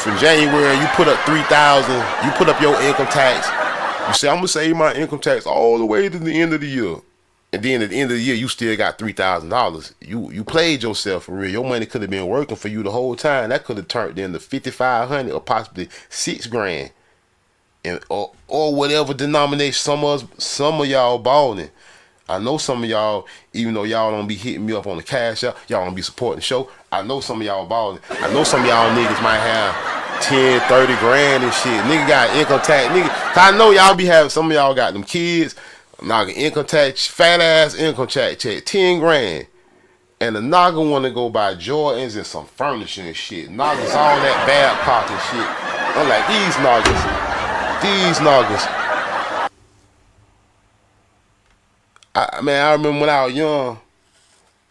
from January you put up $3,000, you put up your income tax. You say, I'm gonna save my income tax all the way to the end of the year. And then at the end of the year, you still got $3,000. You played yourself for real. Your money could have been working for you the whole time. That could have turned into 5,500 or possibly 6 grand, and or whatever denomination some of y'all balling. I know some of y'all, even though y'all don't be hitting me up on the cash out, y'all don't be supporting the show. I know some of y'all balling. I know some of y'all niggas might have 10, 30 grand and shit. Nigga got income tax. Nigga, 'cause I know y'all be having, some of y'all got them kids, knocking income tax, fat ass income tax check, 10 grand. And the nigga want to go buy Jordans and some furniture and shit. Niggas all that Babcock and shit. I'm like, these niggas. Man, I remember when I was young,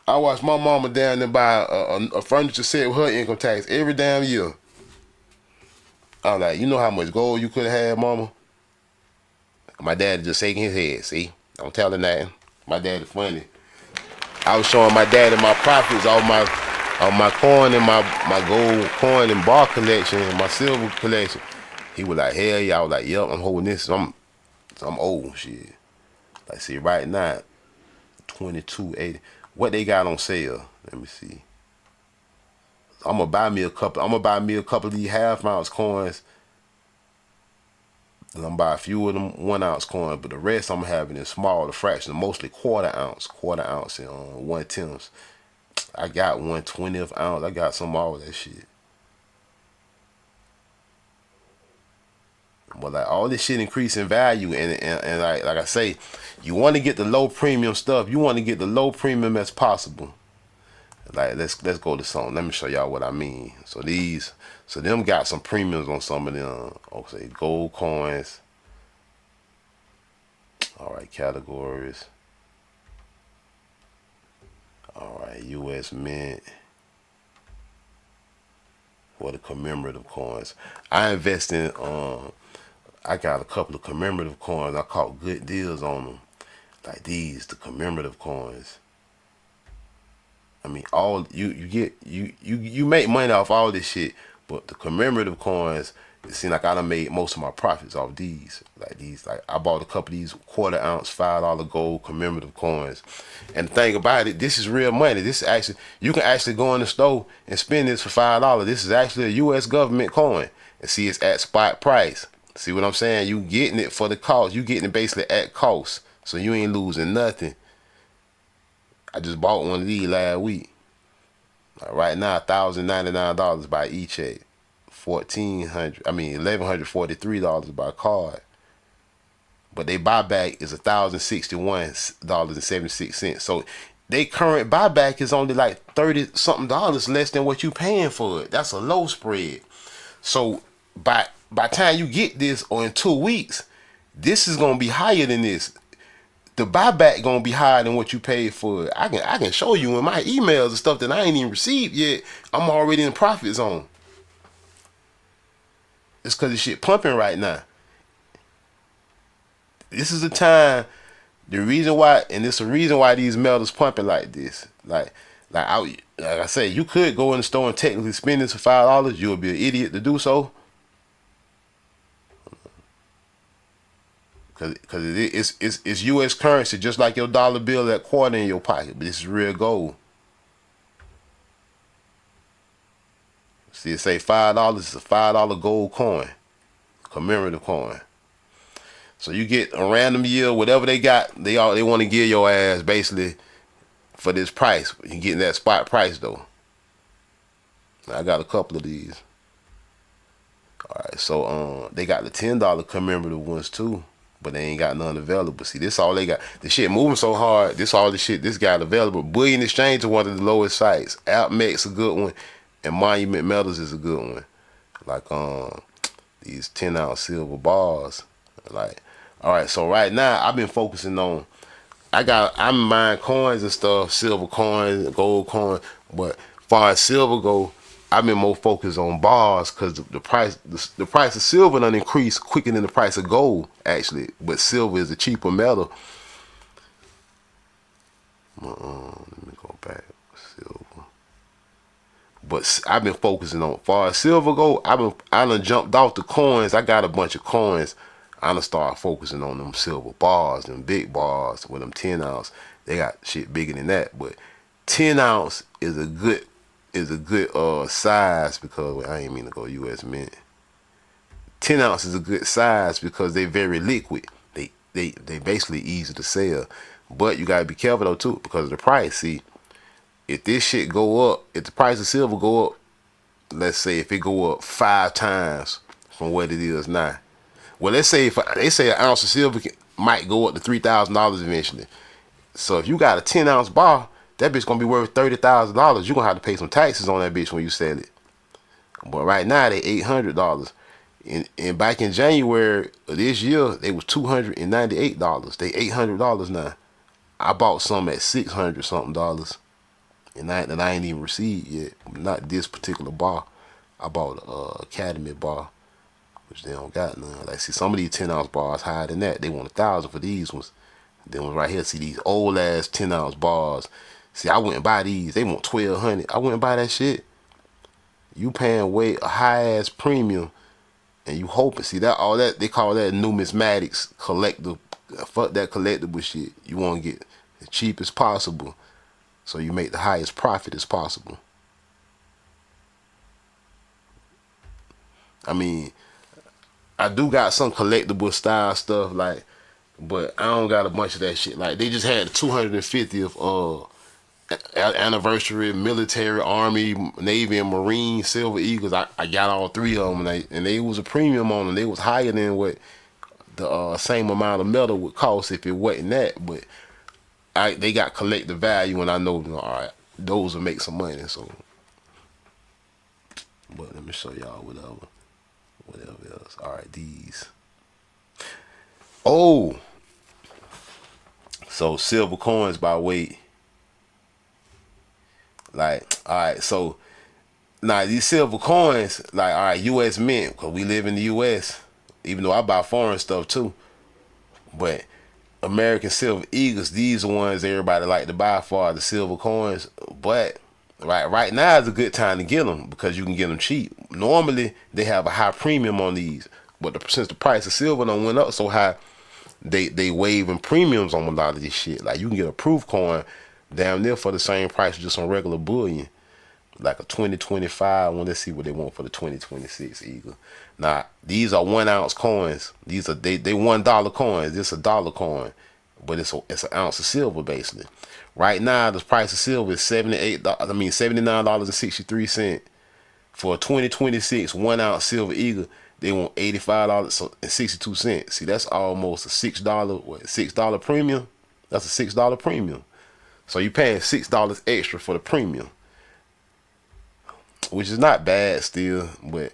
I watched my mama down there buy a furniture set with her income tax every damn year. I was like, you know how much gold you could have had, mama? My dad just shaking his head, see? Don't tell her nothing. My daddy funny. I was showing my daddy my profits, all my coin and my gold coin and bar collection and my silver collection. He was like, hell yeah. I was like, yep, I'm holding this. I'm old, shit. Like, see, right now, 22.80. What they got on sale? Let me see. I'm gonna buy me a couple of these half ounce coins. And I'm gonna buy a few of them 1 ounce coins, but the rest I'm having in smaller fraction, mostly quarter ounce and 1/10. I got 1/20 ounce. I got some of all that shit. But like all this shit increase in value, and like I say, you want to get the low premium stuff. You want to get the low premium as possible. Like let's go to something. Let me show y'all what I mean. So them got some premiums on some of them. Okay, gold coins. All right, categories. All right, U.S. Mint. For the commemorative coins, I invest in. I got a couple of commemorative coins. I caught good deals on them. Like these, the commemorative coins. I mean, all you make money off all this shit, but the commemorative coins, it seems like I done made most of my profits off these. Like I bought a couple of these quarter ounce $5 gold commemorative coins. And the thing about it, this is real money. This is actually, you can actually go in the store and spend this for $5. This is actually a U.S. government coin. And see, it's at spot price. See what I'm saying? You getting it for the cost. You getting it basically at cost. So you ain't losing nothing. I just bought one of these last week. Right now, $1,099 by e-check. $1,143 by card. But they buyback is $1,061.76. So they current buyback is only like $30-something less than what you paying for it. That's a low spread. So by time you get this, or in 2 weeks, this is gonna be higher than this. The buyback gonna be higher than what you paid for it. I can show you in my emails and stuff that I ain't even received yet. I'm already in profit zone. It's cause the shit pumping right now. This is the time. The reason why, and it's the reason why these metals pumping like this. Like I say, you could go in the store and technically spend this for $5. You'll be an idiot to do so. Cause it's U.S. currency, just like your dollar bill, that quarter in your pocket. But this is real gold. See, it say $5. It's a $5 gold coin, commemorative coin. So you get a random year, whatever they got, they want to give your ass basically for this price. You getting that spot price though. I got a couple of these. All right, so they got the $10 commemorative ones too. But they ain't got none available. See, this all they got. The shit moving so hard. This all the shit this got available. Bullion Exchange is one of the lowest sites. Outmex a good one, and Monument Metals is a good one. Like these 10-ounce silver bars. Like, all right. So right now I've been focusing on. I'm buying coins and stuff, silver coins, gold coins. But as far as silver go, I've been more focused on bars because the price of silver done increased quicker than the price of gold actually. But silver is a cheaper metal. Let me go back. Silver. But I've been focusing on, as far as silver go, I done jumped off the coins. I got a bunch of coins. I done started focusing on them silver bars, them big bars with them 10 ounce. They got shit bigger than that, but 10 ounce is a good size, because I ain't mean to go U.S. Mint. 10 ounce is a good size because they very liquid. They basically easy to sell. But you gotta be careful though too, because of the price. See, if this shit go up, if the price of silver go up, let's say if it go up 5 times from what it is now. Well, let's say if they say an ounce of silver might go up to $3,000 eventually. So if you got a 10-ounce bar, that bitch gonna be worth $30,000. You gonna have to pay some taxes on that bitch when you sell it. But right now they $800. And back in January of this year, they was $298. They $800 now. I bought some at $600 something dollars, and I ain't even received yet. Not this particular bar. I bought a Academy bar, which they don't got none. Like, see, some of these 10-ounce bars higher than that. They want 1,000 for these ones. Then ones right here, see these old ass 10-ounce bars. See, I wouldn't buy these. They want 1,200. I wouldn't buy that shit. You paying way a high ass premium, and you hoping. See that all that they call that numismatics collective. Fuck that collectible shit. You want to get as cheap as possible, so you make the highest profit as possible. I mean, I do got some collectible style stuff, like, but I don't got a bunch of that shit. Like, they just had the 250th anniversary military, army, navy, and marine silver eagles. I got all 3 of them, and they was a premium on them. They was higher than what the same amount of metal would cost if it wasn't that. But they got collective value, and I know, all right, those will make some money. So, but let me show y'all whatever else. All right, these. Oh, so silver coins by weight. Like, all right, so now these silver coins, like, all right, U.S. Mint, because we live in the U.S., even though I buy foreign stuff too. But American silver eagles, these are ones everybody like to buy for, the silver coins. But right now is a good time to get them because you can get them cheap. Normally, they have a high premium on these, but since the price of silver done went up so high, they waiving premiums on a lot of this shit. Like, you can get a proof coin damn near for the same price just on regular bullion, like a 2025 one. Let's see what they want for the 2026 eagle. Now these are 1 ounce coins. These are they $1 coins. This is a dollar coin, but it's an ounce of silver basically. Right now the price of silver is $79.63 for a 2026 1 ounce silver eagle. They want $85.62. See, that's almost a $6 premium. That's a $6 premium. So you paying $6 extra for the premium, which is not bad still, but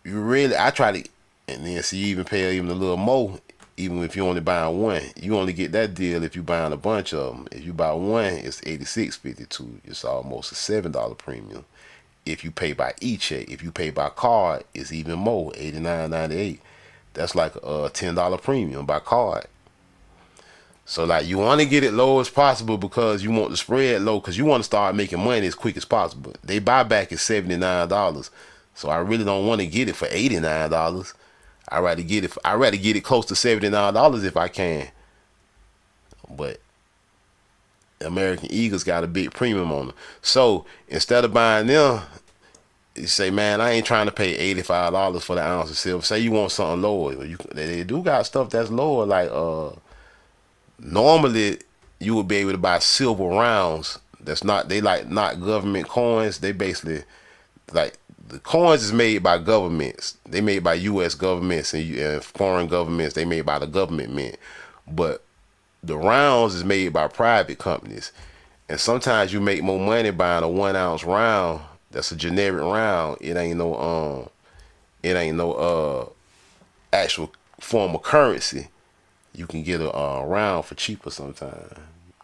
you really, I try to, and then see, you even pay even a little more, even if you only buying one. You only get that deal if you buying a bunch of them. If you buy one, it's $86.52. It's almost a $7 premium. If you pay by e-check, if you pay by card, it's even more, $89.98. That's like a $10 premium by card. So, like, you want to get it low as possible because you want the spread low, because you want to start making money as quick as possible. They buyback is $79, so I really don't want to get it for $89. I'd rather get it close to $79 if I can. But American Eagles got a big premium on them. So instead of buying them, you say, man, I ain't trying to pay $85 for the ounce of silver. Say you want something lower. They do got stuff that's lower, like normally you would be able to buy silver rounds that's not government coins. They basically, like, the coins is made by governments. They made by U.S. governments and foreign governments. They made by the government mint. But the rounds is made by private companies. And sometimes you make more money buying a 1 ounce round that's a generic round. It ain't no actual form of currency. You can get a round for cheaper sometimes.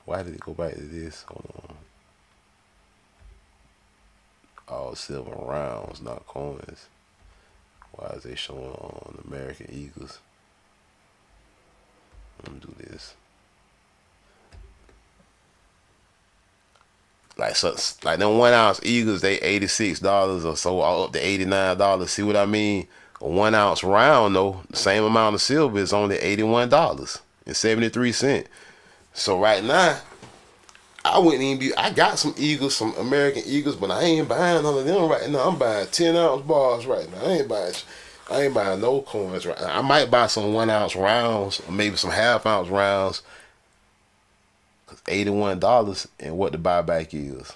Why did it go back to this? Hold on. All silver rounds, not coins. Why is they showing on American Eagles? Let me do this. Like them 1 ounce Eagles, they $86 or so, all up to $89. See what I mean? A 1 ounce round though, the same amount of silver is only $81.73. So right now, I wouldn't even be. I got some Eagles, some American Eagles, but I ain't buying none of them right now. I'm buying 10 ounce bars right now. I ain't buying no coins right now. I might buy some 1 ounce rounds, or maybe some half ounce rounds. Cause $81 and what the buyback is.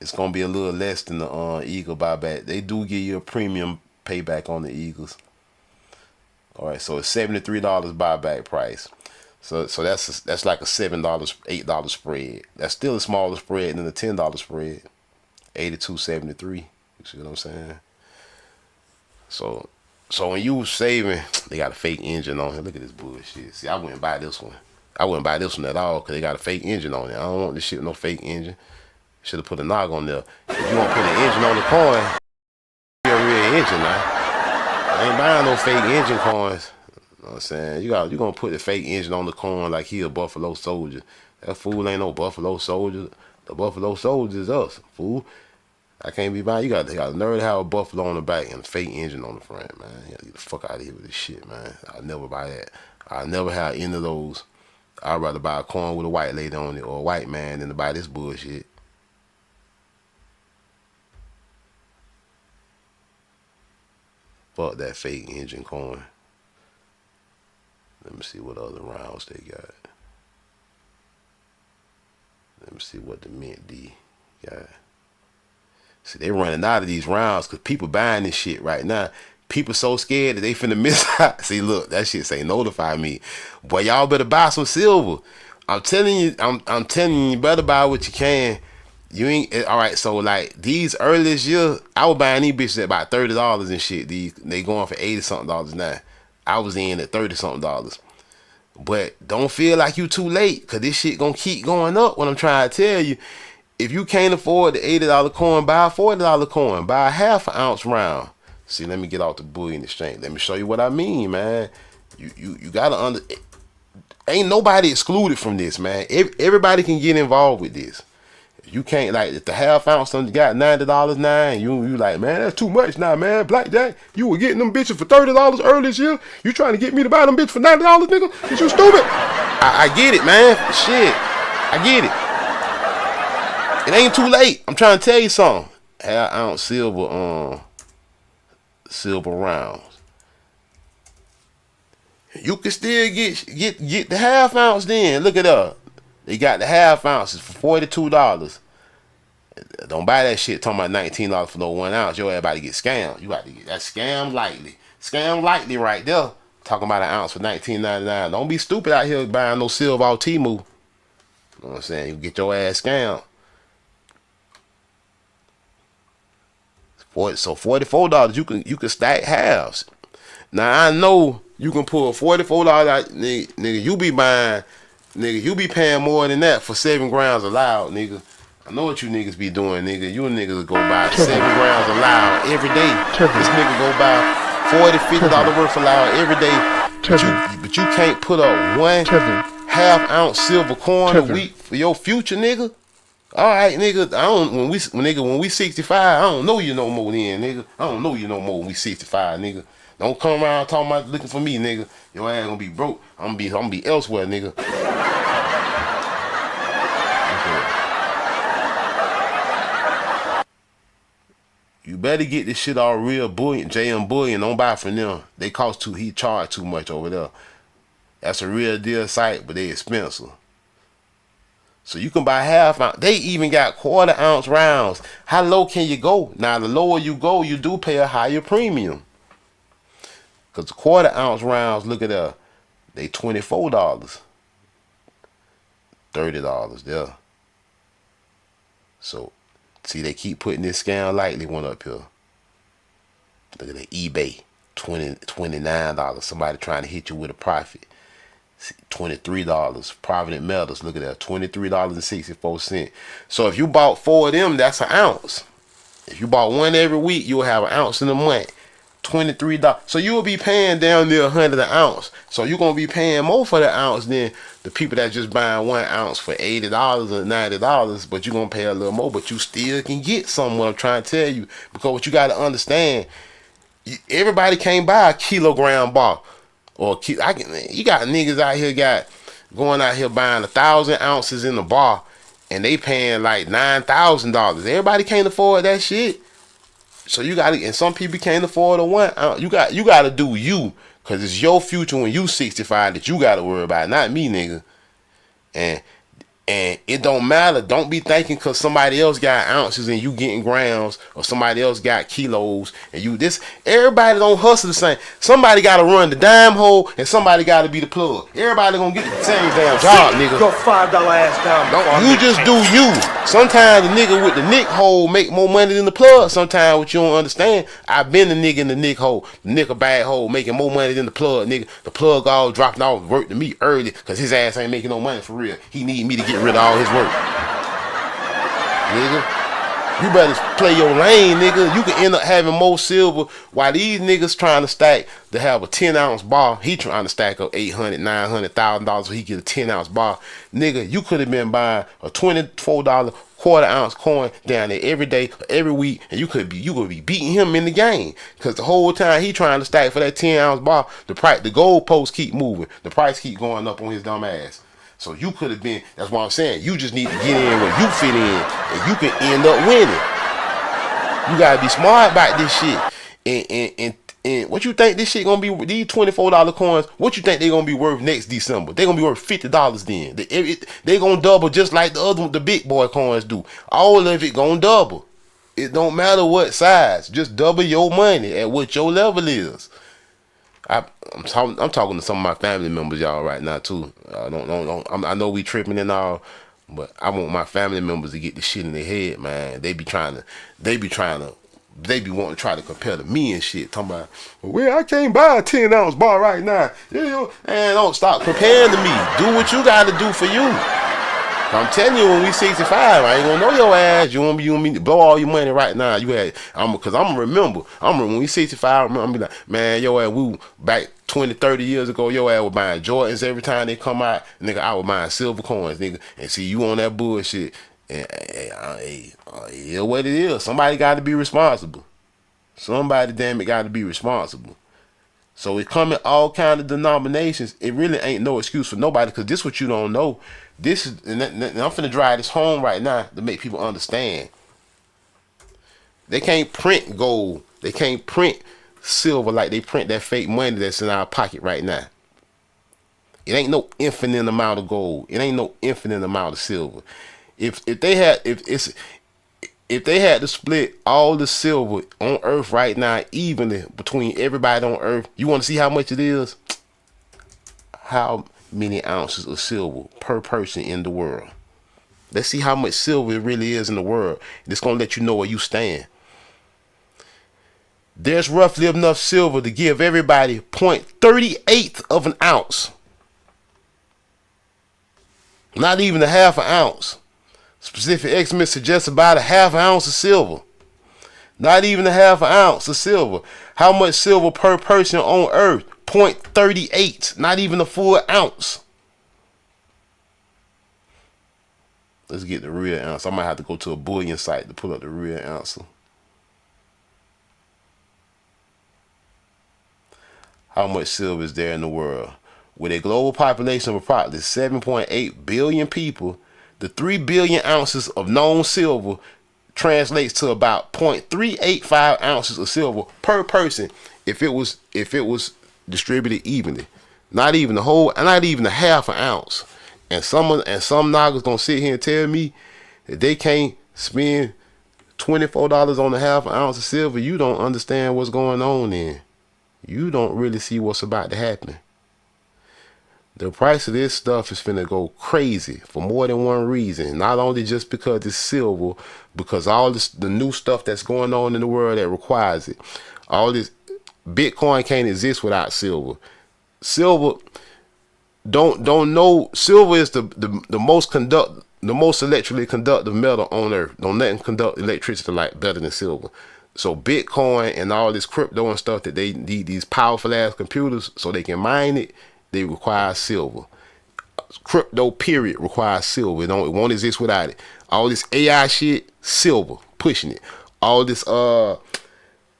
It's gonna be a little less than the Eagle buyback. They do give you a premium payback on the Eagles. All right, so it's $73 buyback price. So that's like a $7, $8 spread. That's still a smaller spread than the $10 spread. 82.73. You see what I'm saying? So when you saving, they got a fake engine on here. Look at this bullshit. See, I wouldn't buy this one. I wouldn't buy this one at all because they got a fake engine on it. I don't want this shit with no fake engine. Should have put a knock on there. If you want to put an engine on the coin, be a real engine now. I ain't buying no fake engine coins. You know what I'm saying? You gonna put the fake engine on the coin like he a Buffalo Soldier. That fool ain't no Buffalo Soldier. The Buffalo Soldier is us, fool. I can't be buying. You got a nerve to have a Buffalo on the back and a fake engine on the front, man. You gotta get the fuck out of here with this shit, man. I'll never buy that. I'll never have any of those. I'd rather buy a coin with a white lady on it or a white man than to buy this bullshit. Fuck that fake engine coin. Let me see what other rounds they got. Let me see what the Mint D got. See, they running out of these rounds because people buying this shit right now. People so scared that they finna miss out. See, look, that shit say notify me. Boy, y'all better buy some silver. I'm telling you, I'm telling you, you better buy what you can. You ain't all right. So like these earliest year, I was buying these bitches at about $30 and shit. They going for $80-something now. I was in at $30-something. But don't feel like you too late, cause this shit gonna keep going up. What I'm trying to tell you, if you can't afford the $80 coin, buy a $40 coin. Buy a half an ounce round. See, let me get off the bullion exchange. Let me show you what I mean, man. You gotta ain't nobody excluded from this, man. Everybody can get involved with this. You can't, like, if the half ounce done got $90 now, and you like, man, that's too much now, man. Blackjack, you were getting them bitches for $30 early this year. You trying to get me to buy them bitches for $90, nigga? Is you stupid? I get it, man. Shit, I get it. It ain't too late. I'm trying to tell you something. Half ounce silver rounds. You can still get the half ounce then. Look it up. They got the half ounces for $42. Don't buy that shit talking about $19 for no 1 ounce. Yo, everybody get scammed. You got to get that scam lightly. Scam lightly right there. Talking about an ounce for $19.99. Don't be stupid out here buying no silver off Temu. You know what I'm saying? You get your ass scammed. So $44, you can stack halves. Now I know you can pull $44 out, nigga. You be buying. Nigga, you be paying more than that for 7 grams of loud, nigga. I know what you niggas be doing, nigga. You niggas go buy 7 grams of loud every day. This nigga go buy $40-$50 worth of loud every day. But you can't put up one half-ounce silver coin a week for your future, nigga. All right, nigga. When we 65, I don't know you no more then, nigga. I don't know you no more when we 65, nigga. Don't come around talking about looking for me, nigga. Your ass gonna be broke. I'm gonna be elsewhere, nigga. You better get this shit all real bullion, JM Bullion. Don't buy from them. They cost he charge too much over there. That's a real deal site, but they expensive. So you can buy half ounce. They even got quarter ounce rounds. How low can you go? Now the lower you go, you do pay a higher premium. Cause the quarter ounce rounds, look at that, they $24, $30 there. So see, they keep putting this scam lightly one up here. Look at that eBay, $29. Somebody trying to hit you with a profit. $23. Provident Metals, look at that, $23.64. So if you bought 4 of them, that's an ounce. If you bought one every week, you'll have an ounce in a month. $23. So you will be paying down near $100 an ounce. So you're gonna be paying more for the ounce than the people that just buying 1 ounce for $80 or $90. But you're gonna pay a little more, but you still can get some. What I'm trying to tell you, because what you got to understand, everybody can't buy a kilogram bar or you got niggas out here going out here buying 1,000 ounces in the bar, and they paying like $9,000. Everybody can't afford that shit. So you got to, and some people can't afford a 1 ounce. You got to do you. Cause it's your future when you 65 that you gotta worry about, not me, nigga. And it don't matter. Don't be thinking cause somebody else got ounces and you getting grams, or somebody else got kilos and you this. Everybody don't hustle the same. Somebody gotta run the dime hole and somebody gotta be the plug. Everybody gonna get the same damn job, nigga. Your $5 ass down. Don't you just do you. Sometimes the nigga with the nick hole make more money than the plug. Sometimes what you don't understand, I've been the nigga in the nick hole, the nickel bag hole, making more money than the plug, nigga. The plug all dropping off work to me early because his ass ain't making no money for real. He need me to get rid of all his work. Nigga. You better play your lane, nigga. You can end up having more silver while these niggas trying to stack to have a 10-ounce bar. He trying to stack up $800,000, $900,000 so he get a 10-ounce bar. Nigga, you could have been buying a $24 quarter-ounce coin down there every day, every week, and you could be beating him in the game. Cause the whole time he trying to stack for that 10-ounce bar, the gold posts keep moving, the price keep going up on his dumb ass. So you could have been, that's what I'm saying. You just need to get in where you fit in and you can end up winning. You gotta be smart about this shit. And what you think this shit gonna be, these $24 coins, what you think they gonna be worth next December? They gonna be worth $50 then. They gonna double just like the big boy coins do. All of it gonna double. It don't matter what size. Just double your money at what your level is. I'm talking to some of my family members, y'all, right now too. I know we tripping and all, but I want my family members to get this shit in their head, man. They be wanting to try to compare to me and shit. Talking about, well, I can't buy a 10-ounce bar right now. Man, don't stop comparing to me. Do what you got to do for you. I'm telling you, when we 65, I ain't gonna know your ass. You want me to blow all your money right now. Cause I'm gonna remember when we 65, I'm gonna be like, man, your ass, we back 20, 30 years ago, your ass was buying Jordans every time they come out. Nigga, I was buying silver coins, nigga. And see, you on that bullshit. And yeah, what it is. Somebody got to be responsible. Somebody, damn it, got to be responsible. So it come in all kind of denominations. It really ain't no excuse for nobody, because this what you don't know. This is, and I'm finna drive this home right now to make people understand. They can't print gold. They can't print silver like they print that fake money that's in our pocket right now. It ain't no infinite amount of gold. It ain't no infinite amount of silver. If they had to split all the silver on Earth right now evenly between everybody on Earth, you want to see how much it is? How many ounces of silver per person in the world? Let's see how much silver it really is in the world. It's gonna let you know where you stand. There's roughly enough silver to give everybody 0.38 of an ounce. Not even a half an ounce. Specific estimates suggest about a half an ounce of silver. Not even a half an ounce of silver. How much silver per person on Earth? 0.38. Not even a full ounce. Let's get the real ounce. I might have to go to a bullion site to pull up the real ounce. How much silver is there in the world? With a global population of approximately 7.8 billion people, the 3 billion ounces of known silver translates to about 0.385 ounces of silver per person if it was distributed evenly. Not even the whole, not even a half an ounce. And some noggers gonna sit here and tell me that they can't spend $24 on a half an ounce of silver. You don't understand what's going on then. You don't really see what's about to happen. The price of this stuff is finna go crazy for more than one reason. Not only just because it's silver, because all this, the new stuff that's going on in the world that requires it. All this, Bitcoin can't exist without silver. Silver, don't know. Silver is the most electrically conductive metal on Earth. Don't nothing conduct electricity like better than silver. So Bitcoin and all this crypto and stuff that they need, these powerful ass computers so they can mine it, they require silver. Crypto period requires silver. It won't exist without it. All this AI shit, silver pushing it. All this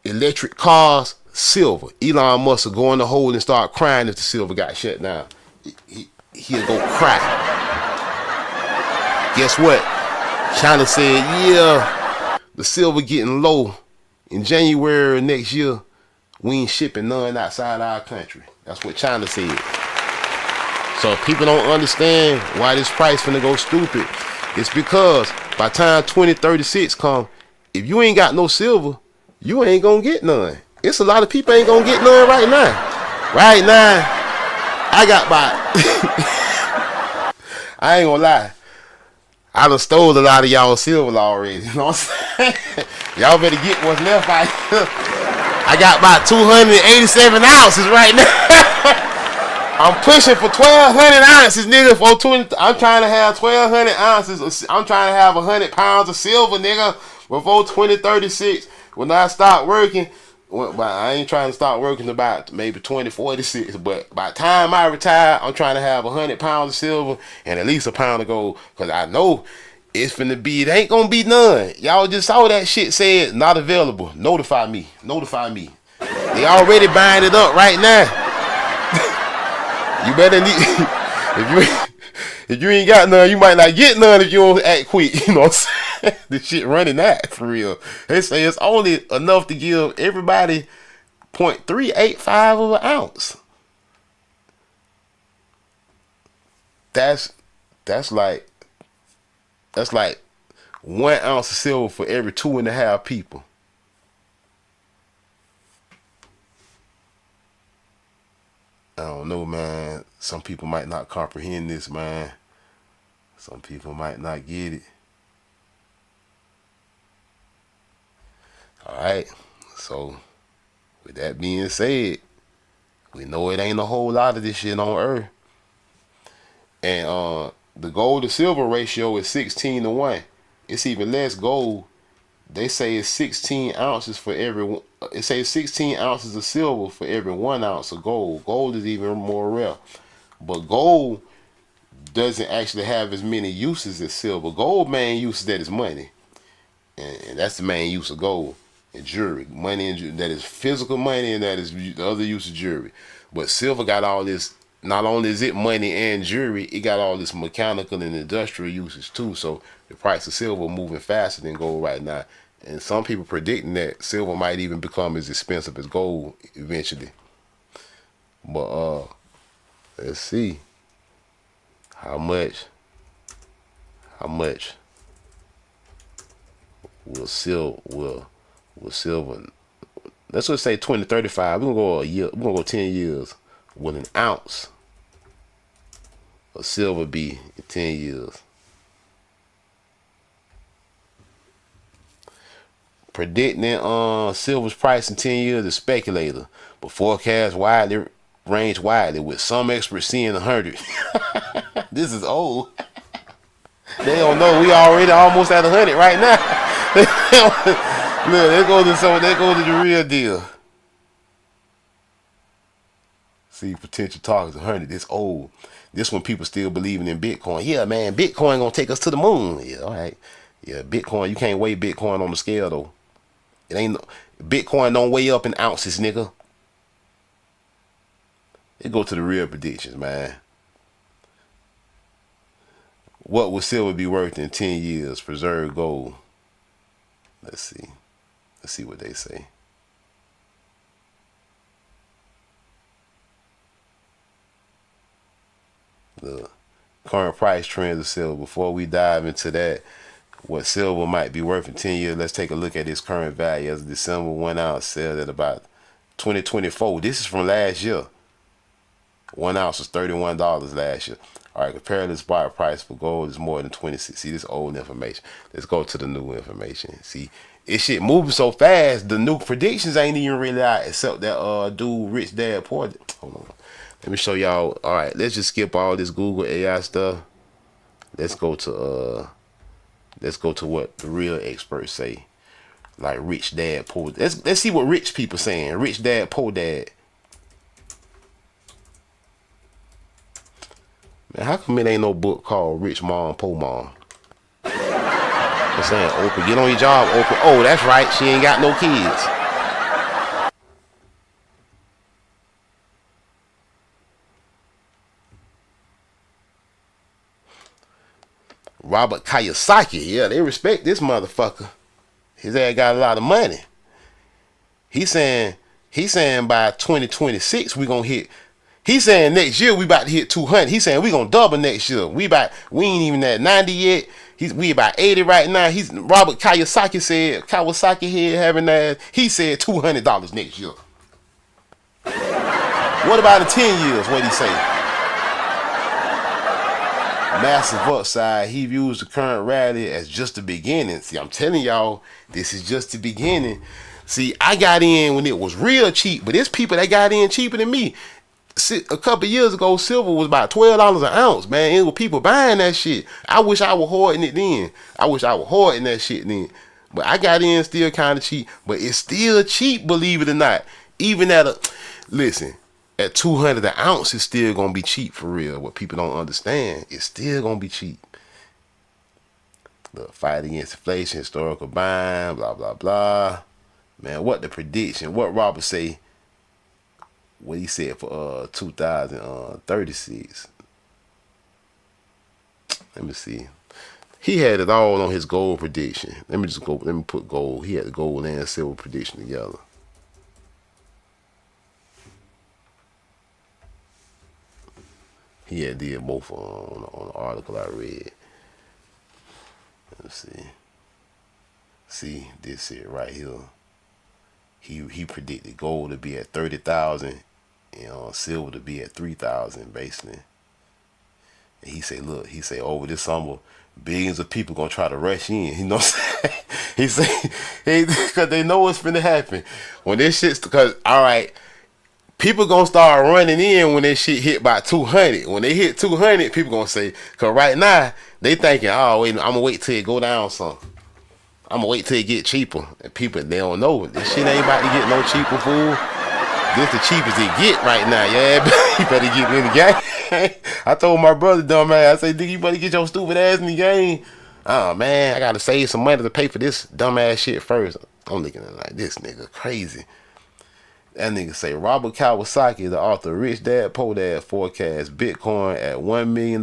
electric cars, silver. Elon Musk will go in the hole and start crying if the silver got shut down. He'll go cry. Guess what? China said, yeah, the silver getting low in January next year. we ain't shipping none outside our country. That's what China said. So if people don't understand why this price finna go stupid, it's because by time 2036 come, if you ain't got no silver, you ain't gonna get none. It's a lot of people ain't gonna get none right now. Right now, I got by. I ain't gonna lie. I done stole a lot of y'all silver already. You know what I'm saying? Y'all better get what's left out here. I got about 287 ounces right now. I'm pushing for 1,200 ounces, nigga. For 20, I'm trying to have 1,200 ounces. I'm trying to have 100 pounds of silver, nigga, before 2036. When I start working, well, I ain't trying to start working about maybe 2046. But by the time I retire, I'm trying to have 100 pounds of silver and at least a pound of gold, cause I know it's finna be. It ain't gonna be none. Y'all just saw that shit said not available. Notify me. Notify me. They already buying it up right now. You better need, if you ain't got none, you might not get none if you don't act quick. You know what I'm saying? This shit running that for real. They say it's only enough to give everybody 0.385 of an ounce. That's like 1 ounce of silver for every 2.5 people. I don't know, man. Some people might not comprehend this, man. Some people might not get it. Alright. So, with that being said, we know it ain't a whole lot of this shit on Earth. And the gold to silver ratio is 16-1. It's even less gold. They say it's 16 ounces for every. It says 16 ounces of silver for every 1 ounce of gold. Gold is even more rare, but gold doesn't actually have as many uses as silver. Gold main use is that is money, and that's the main use of gold and jewelry. Money and jewelry, that is physical money, and that is the other use of jewelry. But silver got all this. Not only is it money and jewelry, it got all this mechanical and industrial usage too. So the price of silver moving faster than gold right now. And some people predicting that silver might even become as expensive as gold eventually. But let's see how much will silver let's just say 2035. We're gonna go a year, we're gonna go 10 years. Will an ounce of silver be in 10 years? Predicting silver's price in 10 years is speculator, but forecasts range widely, with some experts seeing 100. This is old. They don't know we already almost at 100 right now. Look, there goes the real deal. See, potential targets 100. This old. This one people still believing in Bitcoin. Yeah, man, Bitcoin gonna take us to the moon. Yeah, all right. Yeah, Bitcoin. You can't weigh Bitcoin on the scale though. It ain't Bitcoin don't weigh up in ounces, nigga. It go to the real predictions, man. What will silver be worth in 10 years? Preserved gold. Let's see. Let's see what they say. The current price trends of silver. Before we dive into that, what silver might be worth in 10 years, let's take a look at its current value. As of December, 1 ounce sells at about 2024. This is from last year. 1 ounce was $31 last year. All right, comparative spot price for gold is more than 26. See, this old information. Let's go to the new information. See, it shit moving so fast. The new predictions ain't even really out, except that dude Rich Dad Poor. Hold on. Let me show y'all. All right, let's just skip all this Google AI stuff. Let's go to what the real experts say. Like Rich Dad Poor. Let's see what rich people saying. Rich Dad Poor Dad. Man, how come it ain't no book called Rich Mom Poor Mom? I'm saying, Oprah, get on your job, Oprah. Oh, that's right, she ain't got no kids. Robert Kiyosaki, yeah, they respect this motherfucker. His ass got a lot of money. He's saying He saying by 2026 we gonna hit. He saying next year we about to hit 200. He saying we gonna double next year. We ain't even at 90 yet. We about 80 right now. Robert Kiyosaki said, Kawasaki head having that. He said $200 next year. What about in 10 years? What he say? Massive upside. He views the current rally as just the beginning. See, I'm telling y'all, this is just the beginning. See, I got in when it was real cheap, but there's people that got in cheaper than me. A couple years ago, silver was about $12 an ounce, man. It was people buying that shit. I wish I was hoarding it then. I wish I was hoarding that shit then. But I got in still kind of cheap, but it's still cheap, believe it or not. Even listen, at 200 an ounce, it's still gonna be cheap for real. What people don't understand, it's still gonna be cheap. The fight against inflation, historical buying, blah blah blah. Man, what the prediction? What Robert say? What he said for 2036. Let me see. He had it all on his gold prediction. Let me put gold. He had the gold and silver prediction together. He had did both on the article I read. Let's see. See, this it right here. He predicted gold to be at 30,000 and silver to be at 3,000 basically. And he said, look, over this summer, billions of people gonna try to rush in. You know what I'm saying? He said, because they know what's finna happen. When this shit's, because, all right, people gonna start running in when this shit hit by 200. When they hit 200, people gonna say, because right now, they thinking, oh, wait, I'm gonna wait till it go down some. I'm gonna wait till it get cheaper. And people, they don't know. This shit ain't about to get no cheaper, fool. This the cheapest it get right now. Yeah, you better get in the game. I told my brother, dumb man, I said, nigga, you better get your stupid ass in the game. Oh, man, I gotta save some money to pay for this dumb ass shit first. I'm looking at like, this nigga crazy. That nigga say, Robert Kiyosaki, the author of Rich Dad, Poor Dad, forecast Bitcoin at $1 million,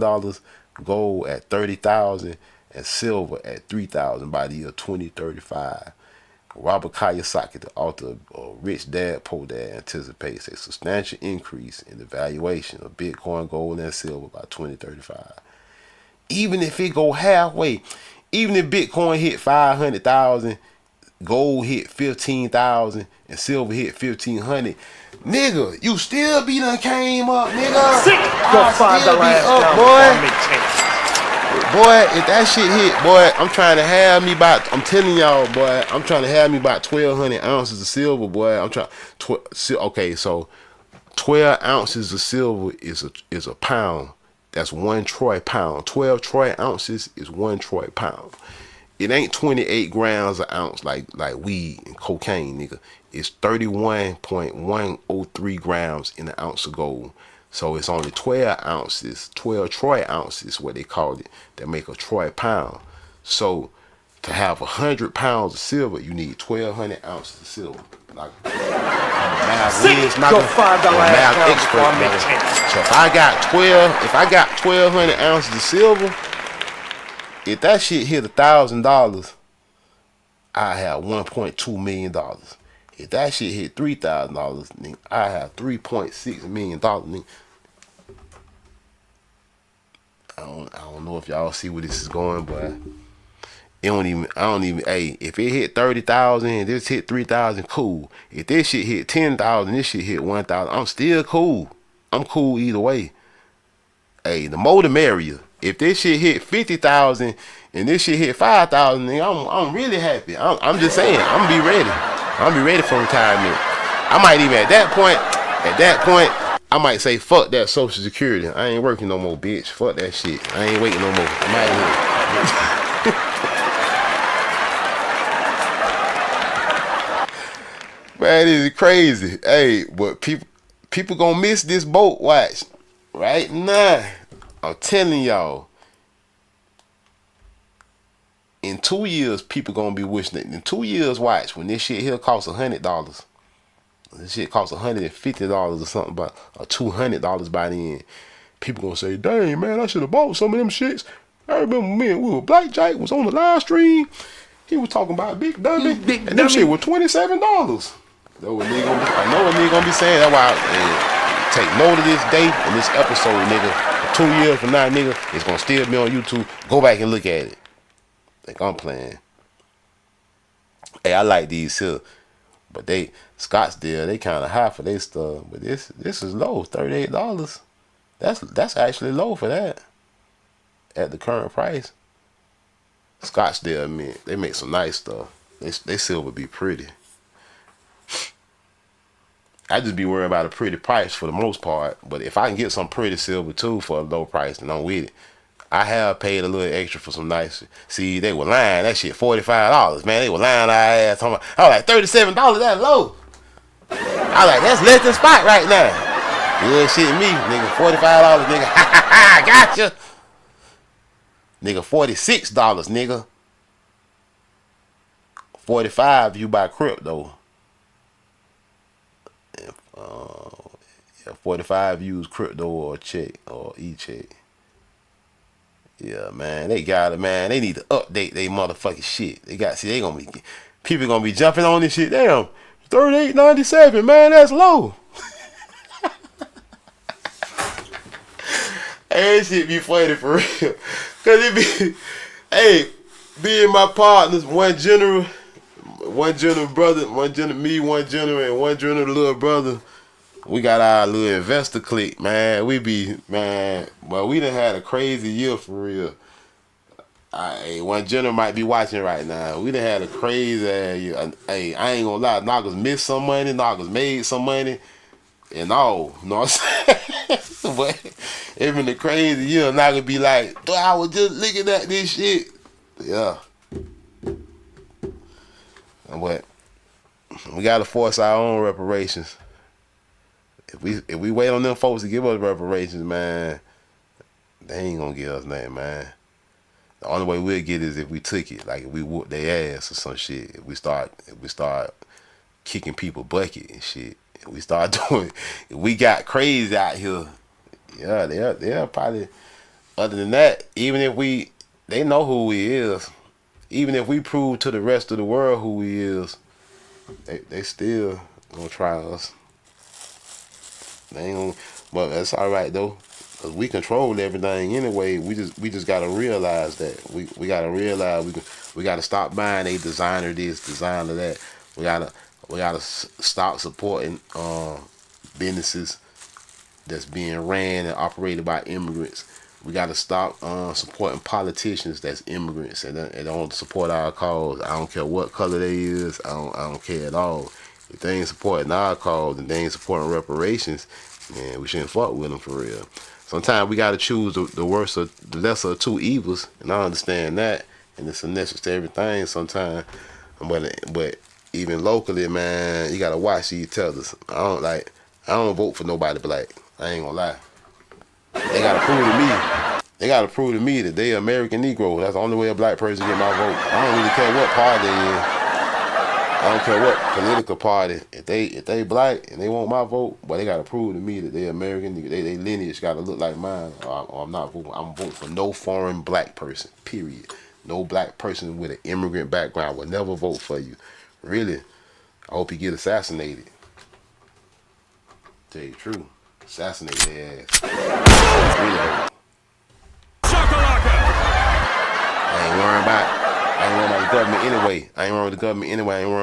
gold at 30,000, and silver at 3,000 by the year 2035. Robert Kiyosaki, the author of Rich Dad, Poor Dad, anticipates a substantial increase in the valuation of Bitcoin, gold, and silver by 2035. Even if it go halfway, even if Bitcoin hit 500,000, gold hit 15,000, and silver hit 1,500, nigga, you still be done came up, nigga. Go find the last down, boy. Boy, if that shit hit, boy, I'm trying to have me about, I'm telling y'all, boy, I'm trying to have me about 1,200 ounces of silver, boy. Okay, so 12 ounces of silver is a pound. That's 1 troy pound. 12 troy ounces is 1 troy pound. It ain't 28 grams an ounce like weed and cocaine, nigga. It's 31.103 grams in an ounce of gold. So it's only 12 ounces, 12 troy ounces, what they call it, that make a troy pound. So to have 100 pounds of silver, you need 1,200 ounces of silver. Like, math expert. So if I got 1,200 ounces of silver, if that shit hit $1,000, I have $1.2 million. If that shit hit $3,000, I have $3.6 million. I don't know if y'all see where this is going, but if it hit 30,000 and this hit 3,000, cool. If this shit hit 10,000, this shit hit 1,000, I'm still cool. I'm cool either way. Hey, the more the merrier. If this shit hit 50,000 and this shit hit 5,000, I'm really happy. I'm just saying, I'm gonna be ready. I'm be ready for retirement. I might even at that point, I might say, fuck that Social Security. I ain't working no more, bitch. Fuck that shit. I ain't waiting no more. I'm out of here. Man, this is crazy. Hey, but people gonna miss this boat watch. Right now, I'm telling y'all. In 2 years, people gonna be wishing it. In 2 years, watch, when this shit here costs $100. This shit costs $150 or something, or $200 by the end. People gonna say, dang, man, I should have bought some of them shits. I remember me and Blackjack was on the live stream. He was talking about Big Dummy, and them shit was $27. I know what nigga gonna be saying. That's why take note of this day and this episode, nigga. 2 years from now, nigga, it's gonna still be on YouTube. Go back and look at it. Think I'm playing. Hey, I like these here, but Scottsdale, they kind of high for their stuff. But this is low, $38. That's actually low for that at the current price. Scottsdale, man, they make some nice stuff. They silver be pretty. I just be worried about a pretty price for the most part. But if I can get some pretty silver too for a low price, then I'm with it. I have paid a little extra for some nice. See, they were lying. That shit $45, man. They were lying our ass. I was like, $37. That low. I was like, that's less than spot right now. Good shit, me, nigga. $45, nigga. Gotcha. Nigga, $46, nigga. 45 you buy crypto. Yeah, 45 use crypto or check or e-check. Yeah, man, they got it, man. They need to update they motherfucking shit. They gonna be people gonna be jumping on this shit. Damn, 38.97, man, that's low. Hey, this shit be funny for real. Cause it be, hey, being my partners, one general brother, one general me, one general, and one general little brother. We got our little investor clique, man. We done had a crazy year for real. One general might be watching right now. We done had a crazy year. Hey, I ain't gonna lie, knockers missed some money, knockers made some money, and all. You know what I'm saying? But it been a crazy year. Knockers be like, I was just looking at this shit. Yeah. But we gotta force our own reparations. If we wait on them folks to give us reparations, man, they ain't gonna give us nothing, man. The only way we'll get is if we took it, like if we whoop their ass or some shit. If we start kicking people bucket and shit. If we start if we got crazy out here, yeah, they'll probably. Other than that, even if they know who we is. Even if we prove to the rest of the world who we is, they still gonna try us. They ain't gonna, but that's all right though, cause we control everything anyway. We just gotta realize that we gotta realize we gotta stop buying a designer this, designer that. We gotta stop supporting businesses that's being ran and operated by immigrants. We gotta stop supporting politicians that's immigrants and don't support our cause. I don't care what color they is. I don't care at all. If they ain't supporting our cause and they ain't supporting reparations, man, we shouldn't fuck with them for real. Sometimes we gotta choose the worst of the lesser of two evils, and I understand that, and it's a necessary thing sometimes. But even locally, man, you gotta watch each other's. I don't vote for nobody black. I ain't gonna lie. They gotta prove to me. They gotta prove to me that they American Negro. That's the only way a black person get my vote. I don't really care what party they in. I don't care what political party. If they black and they want my vote, but they gotta prove to me that they American. They lineage gotta look like mine, or I'm not voting. I'm voting for no foreign black person. Period. No black person with an immigrant background will never vote for you. Really, I hope you get assassinated. Tell you the truth, assassinate their ass. Really hope. I ain't worrying about the government anyway. I ain't worrying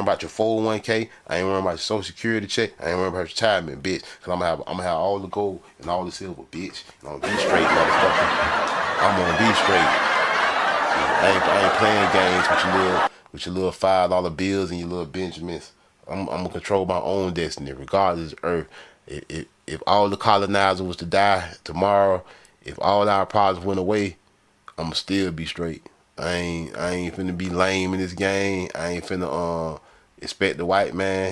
about your 401k. I ain't worrying about your social security check. I ain't worrying about your retirement, bitch. Cause I'm gonna have all the gold and all the silver, bitch. And I'm gonna be straight, motherfucker. I'm gonna be straight. I ain't playing games with your little $5 bills and your little Benjamins. I'm gonna control my own destiny, regardless of Earth. If all the colonizers was to die tomorrow, if all our problems went away, I'ma still be straight. I ain't finna be lame in this game. I ain't finna expect the white man